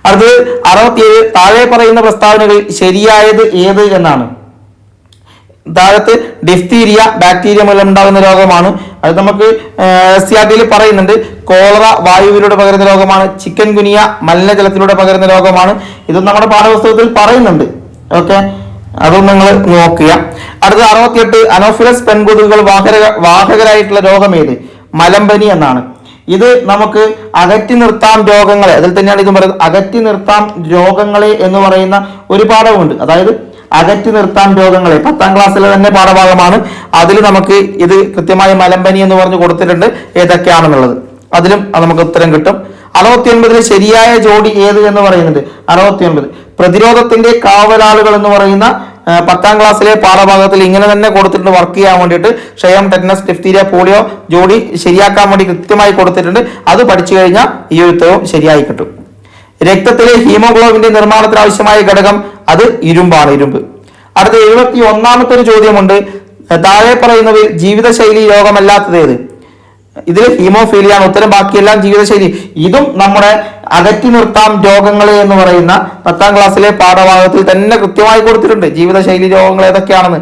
അടുത്തത് 67. താഴെ പറയുന്ന പ്രസ്താവനകളിൽ ശരിയായത് ഏത് എന്നാണ്. താഴത്ത് ഡിഫ്തീരിയ ബാക്ടീരിയ മൂലം ഉണ്ടാകുന്ന രോഗമാണ്. അത് നമുക്ക് SCRT പറയുന്നുണ്ട്. കോളറ വായുവിലൂടെ പകരുന്ന രോഗമാണ്. ചിക്കൻ ഗുനിയ മലിനജലത്തിലൂടെ പകരുന്ന രോഗമാണ്. ഇതും നമ്മുടെ പാഠപുസ്തകത്തിൽ പറയുന്നുണ്ട്. ഓക്കെ, അതും നിങ്ങൾ നോക്കുക. അടുത്ത 68. അനോഫിലസ് പെൺകൊതുകുകൾ വാഹകരായിട്ടുള്ള രോഗം ഏത്? മലമ്പനി എന്നാണ്. ഇത് നമുക്ക് അകറ്റി നിർത്താം രോഗങ്ങളെ, അതിൽ തന്നെയാണ് ഇത് പറയുന്നത്. അകറ്റി നിർത്താം രോഗങ്ങളെ എന്ന് പറയുന്ന ഒരു പാഠമുണ്ട്. അതായത് അകറ്റി നിർത്താം രോഗങ്ങളെ 10ാം ക്ലാസ്സിലെ തന്നെ പാഠഭാഗമാണ്. അതിൽ നമുക്ക് ഇത് കൃത്യമായി മലമ്പനി എന്ന് പറഞ്ഞ് കൊടുത്തിട്ടുണ്ട് ഏതൊക്കെയാണെന്നുള്ളത്. അതിലും നമുക്ക് ഉത്തരം കിട്ടും. 69. ശരിയായ ജോഡി ഏത് എന്ന് പറയുന്നുണ്ട്. 69. പ്രതിരോധത്തിന്റെ കാവലാളുകൾ എന്ന് പറയുന്ന 10ാം ക്ലാസ്സിലെ പാഠഭാഗത്തിൽ ഇങ്ങനെ തന്നെ കൊടുത്തിട്ടുണ്ട്. വർക്ക് ചെയ്യാൻ വേണ്ടിയിട്ട് ക്ഷയം, ടെറ്റനസ്, ഡിഫ്തീരിയ, പോളിയോ ജോഡി ശരിയാക്കാൻ വേണ്ടി കൃത്യമായി കൊടുത്തിട്ടുണ്ട്. അത് പഠിച്ചു കഴിഞ്ഞാൽ ഈ ഉത്തരവും ശരിയായി കിട്ടും. രക്തത്തിലെ ഹീമോഗ്ലോബിന്റെ നിർമ്മാണത്തിന് ആവശ്യമായ ഘടകം അത് ഇരുമ്പാണ്, ഇരുമ്പ്. അടുത്ത 71ാമത്തെ ഒരു ചോദ്യമുണ്ട്. താഴെ പറയുന്നവയിൽ ജീവിതശൈലി രോഗമല്ലാത്തത് ഏത്? ഇതിൽ ഹീമോഫീലിയാണ് ഉത്തരം. ബാക്കിയെല്ലാം ജീവിതശൈലി. ഇതും നമ്മുടെ അകറ്റി നിർത്താം രോഗങ്ങളെ എന്ന് പറയുന്ന 10ാം ക്ലാസ്സിലെ പാഠഭാഗത്തിൽ തന്നെ കൃത്യമായി കൊടുത്തിട്ടുണ്ട്. ജീവിതശൈലി രോഗങ്ങൾ ഏതൊക്കെയാണെന്ന്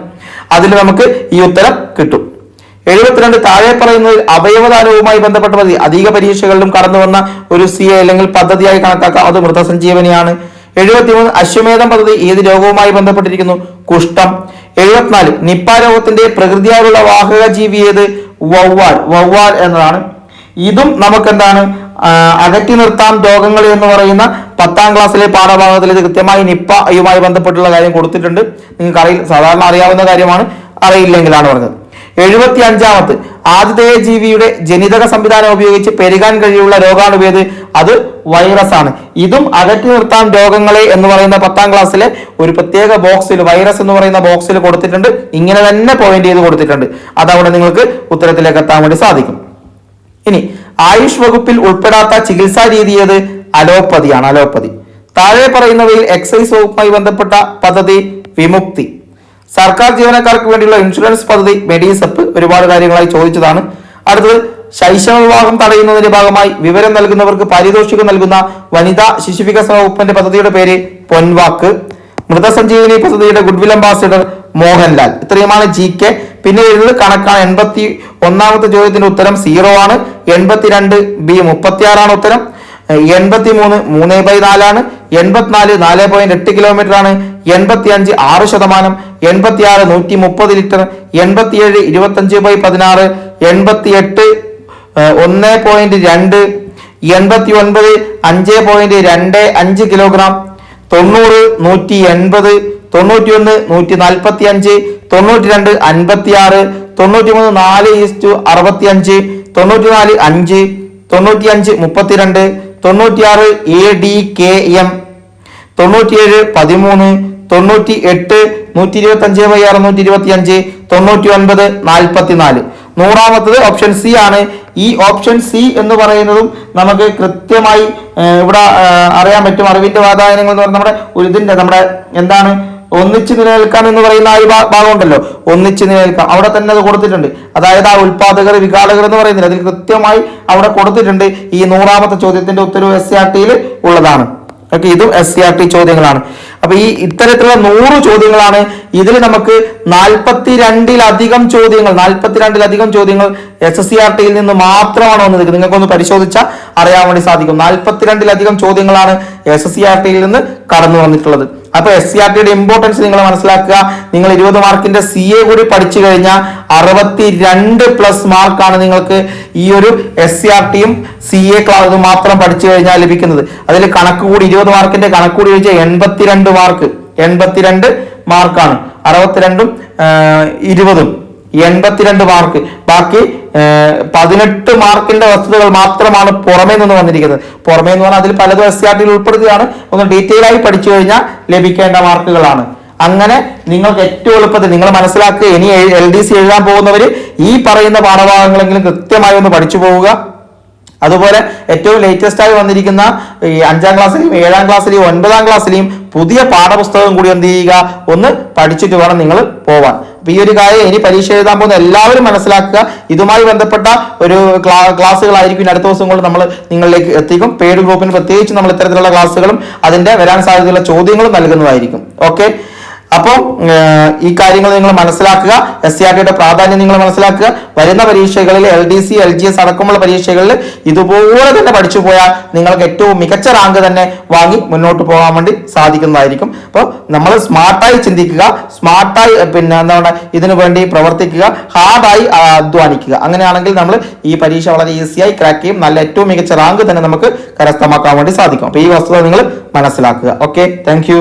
അതിൽ നമുക്ക് ഈ ഉത്തരം കിട്ടും. 72. താഴെ പറയുന്നത് അവയവദാനവുമായി ബന്ധപ്പെട്ട പദ്ധതി അധിക പരീക്ഷകളിലും കടന്നു വന്ന ഒരു CA അല്ലെങ്കിൽ പദ്ധതിയായി കണക്കാക്കാം. അത് മൃതസഞ്ജീവനിയാണ്. 73. അശ്വമേധം പദ്ധതി ഏത് രോഗവുമായി ബന്ധപ്പെട്ടിരിക്കുന്നു? കുഷ്ഠം. 74. നിപ്പ രോഗത്തിന്റെ പ്രകൃതിയായുള്ള വാഹക ജീവി ഏത്? വവ്വാൽ എന്നതാണ്. ഇതും നമുക്ക് എന്താണ് അകറ്റി നിർത്താം രോഗങ്ങൾ എന്ന് പറയുന്ന 10ാം ക്ലാസ്സിലെ പാഠഭാഗത്തിൽ ഇത് കൃത്യമായി നിപ്പയുമായി ബന്ധപ്പെട്ടുള്ള കാര്യം കൊടുത്തിട്ടുണ്ട്. നിങ്ങൾക്ക് സാധാരണ അറിയാവുന്ന കാര്യമാണ്, അറിയില്ലെങ്കിലാണ് പറഞ്ഞത്. 75. ആതിഥേയ ജീവിയുടെ ജനിതക സംവിധാനം ഉപയോഗിച്ച് പെരുകാൻ കഴിയുള്ള രോഗാണുവേത്? അത് വൈറസ് ആണ്. ഇതും അകറ്റി നിർത്താൻ രോഗങ്ങളെ എന്ന് പറയുന്ന 10ാം ക്ലാസ്സിലെ ഒരു പ്രത്യേക ബോക്സിൽ വൈറസ് എന്ന് പറയുന്ന ബോക്സിൽ കൊടുത്തിട്ടുണ്ട്. ഇങ്ങനെ തന്നെ പോയിന്റ് ചെയ്ത് കൊടുത്തിട്ടുണ്ട്. അതവിടെ നിങ്ങൾക്ക് ഉത്തരത്തിലേക്ക് എത്താൻ വേണ്ടി സാധിക്കും. ഇനി ആയുഷ് വകുപ്പിൽ ഉൾപ്പെടാത്ത ചികിത്സാ രീതി ഏത്? അലോപ്പതിയാണ്, അലോപ്പതി. താഴെ പറയുന്നവയിൽ എക്സൈസ് വകുപ്പുമായി ബന്ധപ്പെട്ട പദ്ധതി വിമുക്തി. സർക്കാർ ജീവനക്കാർക്ക് വേണ്ടിയുള്ള ഇൻഷുറൻസ് പദ്ധതി മെഡിസെപ്പ്. ഒരുപാട് കാര്യങ്ങളായി ചോദിച്ചതാണ്. അടുത്തത് ശൈശവ വിവാഹം തടയുന്നതിന്റെ ഭാഗമായി വിവരം നൽകുന്നവർക്ക് പാരിതോഷികം നൽകുന്ന വനിതാ ശിശുവികസന വകുപ്പിന്റെ പദ്ധതിയുടെ പേര് പൊൻവാക്ക്. മൃതസഞ്ജീവനി പദ്ധതിയുടെ ഗുഡ്വിൽ അംബാസിഡർ മോഹൻലാൽ. ഇത്രയുമാണ് GK. പിന്നെ എഴുതുന്നത് കണക്കാണ്. 81ാമത്തെ ചോദ്യത്തിന്റെ ഉത്തരം 0 ആണ്. 82B 36 ഉത്തരം. 83 3/4 ആണ്. 84 4.8 കിലോമീറ്റർ ആണ്. 85 6%. 86 130 litre. 87 25/16. 88 1.2. 89 5.25 kilogram. 90 180. 91 145. 92 56. 93 4:65. 94 5. 95 32. 96 ADKM. 97 13. 98 125/625. 99 44. 100ാമത്തത് option C ആണ്. ഈ ഓപ്ഷൻ C എന്ന് പറയുന്നതും നമുക്ക് കൃത്യമായി ഇവിടെ അറിയാൻ പറ്റും. അറിവിന്റെ വാതായനങ്ങൾ എന്ന് പറഞ്ഞാൽ നമ്മുടെ എന്താണ് ഒന്നിച്ച് നിലനിൽക്കാം എന്ന് പറയുന്ന ആ ഒരു ഭാഗം ഉണ്ടല്ലോ, ഒന്നിച്ച് നിലനിൽക്കാം. അവിടെ തന്നെ അത് കൊടുത്തിട്ടുണ്ട്. അതായത് ആ ഉൽപാദകർ വിഘാടകർ എന്ന് പറയുന്നില്ല, അതിൽ കൃത്യമായി അവിടെ കൊടുത്തിട്ടുണ്ട്. ഈ 100ാമത്തെ ചോദ്യത്തിന്റെ ഉത്തരവ് SCRT-ൽ ഉള്ളതാണ്. ഓക്കെ, ഇതും SCRT ചോദ്യങ്ങളാണ്. അപ്പൊ ഈ ഇത്തരത്തിലുള്ള 100 ചോദ്യങ്ങളാണ്. ഇതിൽ നമുക്ക് 42-ലധികം ചോദ്യങ്ങൾ SSCRT-യിൽ നിന്ന് മാത്രമാണ് വന്നത്. നിങ്ങൾക്കൊന്ന് പരിശോധിച്ചാൽ അറിയാൻ വേണ്ടി സാധിക്കും. 42-ലധികം ചോദ്യങ്ങളാണ് SSCRT-യിൽ നിന്ന് കടന്നു വന്നിട്ടുള്ളത്. അപ്പൊ SCRT-യുടെ ഇമ്പോർട്ടൻസ് നിങ്ങൾ മനസ്സിലാക്കുക. നിങ്ങൾ 20 മാർക്കിന്റെ CA കൂടി പഠിച്ചു കഴിഞ്ഞാൽ 62+ മാർക്കാണ് നിങ്ങൾക്ക് ഈ ഒരു SCRT-യും CA ക്ലാസ് മാത്രം പഠിച്ചു കഴിഞ്ഞാൽ ലഭിക്കുന്നത്. അതിൽ കണക്ക് കൂടി 20 മാർക്കിന്റെ കണക്ക് കൂടി ചോദിച്ചാൽ 82 മാർക്ക്. 82 മാർക്കാണ്. 62ഉം 20ഉം 82 മാർക്ക്. ബാക്കി 18 മാർക്കിന്റെ വസ്തുതകൾ മാത്രമാണ് പുറമേ നിന്ന് വന്നിരിക്കുന്നത്. പുറമേ എന്ന് പറഞ്ഞാൽ അതിൽ പലതും SCRT-യിൽ ഉൾപ്പെടുത്തിയാണ്. ഒന്ന് ഡീറ്റെയിൽ ആയി പഠിച്ചു കഴിഞ്ഞാൽ ലഭിക്കേണ്ട മാർക്കുകളാണ്. അങ്ങനെ നിങ്ങൾക്ക് ഏറ്റവും എളുപ്പത്തിൽ നിങ്ങൾ മനസ്സിലാക്കുക. ഇനി LDC എഴുതാൻ പോകുന്നവര് ഈ പറയുന്ന പാഠഭാഗങ്ങളെങ്കിലും കൃത്യമായി ഒന്ന് പഠിച്ചു പോവുക. അതുപോലെ ഏറ്റവും ലേറ്റസ്റ്റ് ആയി വന്നിരിക്കുന്ന ഈ 5ാം ക്ലാസ്സിലെയും 7ാം ക്ലാസ്സിലെയും 9ാം ക്ലാസ്സിലെയും പുതിയ പാഠപുസ്തകം കൂടി എന്ത് ചെയ്യുക, ഒന്ന് പഠിച്ചിട്ട് വേണം നിങ്ങൾ പോവാൻ. അപ്പൊ ഈ ഒരു കാര്യം ഇനി പരീക്ഷ എഴുതാൻ പോകുന്ന എല്ലാവരും മനസ്സിലാക്കുക. ഇതുമായി ബന്ധപ്പെട്ട ഒരു ക്ലാസ്സുകളായിരിക്കും അടുത്ത ദിവസങ്ങളിൽ നമ്മൾ നിങ്ങളിലേക്ക് എത്തിക്കും. പെയ്ഡ് ഗ്രൂപ്പിന് പ്രത്യേകിച്ച് നമ്മൾ ഇത്തരത്തിലുള്ള ക്ലാസ്സുകളും അതിന്റെ വരാൻ സാധ്യതയുള്ള ചോദ്യങ്ങളും നൽകുന്നതായിരിക്കും. ഓക്കെ, അപ്പോൾ ഈ കാര്യങ്ങൾ നിങ്ങൾ മനസ്സിലാക്കുക. SCERT പ്രാധാന്യം നിങ്ങൾ മനസ്സിലാക്കുക. വരുന്ന പരീക്ഷകളിൽ LDC LGS അടക്കമുള്ള പരീക്ഷകളിൽ ഇതുപോലെ തന്നെ പഠിച്ചു പോയാൽ നിങ്ങൾക്ക് ഏറ്റവും മികച്ച റാങ്ക് തന്നെ വാങ്ങി മുന്നോട്ട് പോകാൻ വേണ്ടി സാധിക്കുന്നതായിരിക്കും. അപ്പോൾ നമ്മൾ സ്മാർട്ടായി ചിന്തിക്കുക, സ്മാർട്ടായി എന്താണ് ഇതിനു വേണ്ടി പ്രവർത്തിക്കുക, ഹാർഡായി അധ്വാനിക്കുക. അങ്ങനെയാണെങ്കിൽ നമ്മൾ ഈ പരീക്ഷ വളരെ ഈസിയായി ക്രാക്ക് ചെയ്യും. നല്ല ഏറ്റവും മികച്ച റാങ്ക് തന്നെ നമുക്ക് കരസ്ഥമാക്കാൻ വേണ്ടി സാധിക്കും. അപ്പോൾ ഈ വസ്തുത നിങ്ങൾ മനസ്സിലാക്കുക. Okay, thank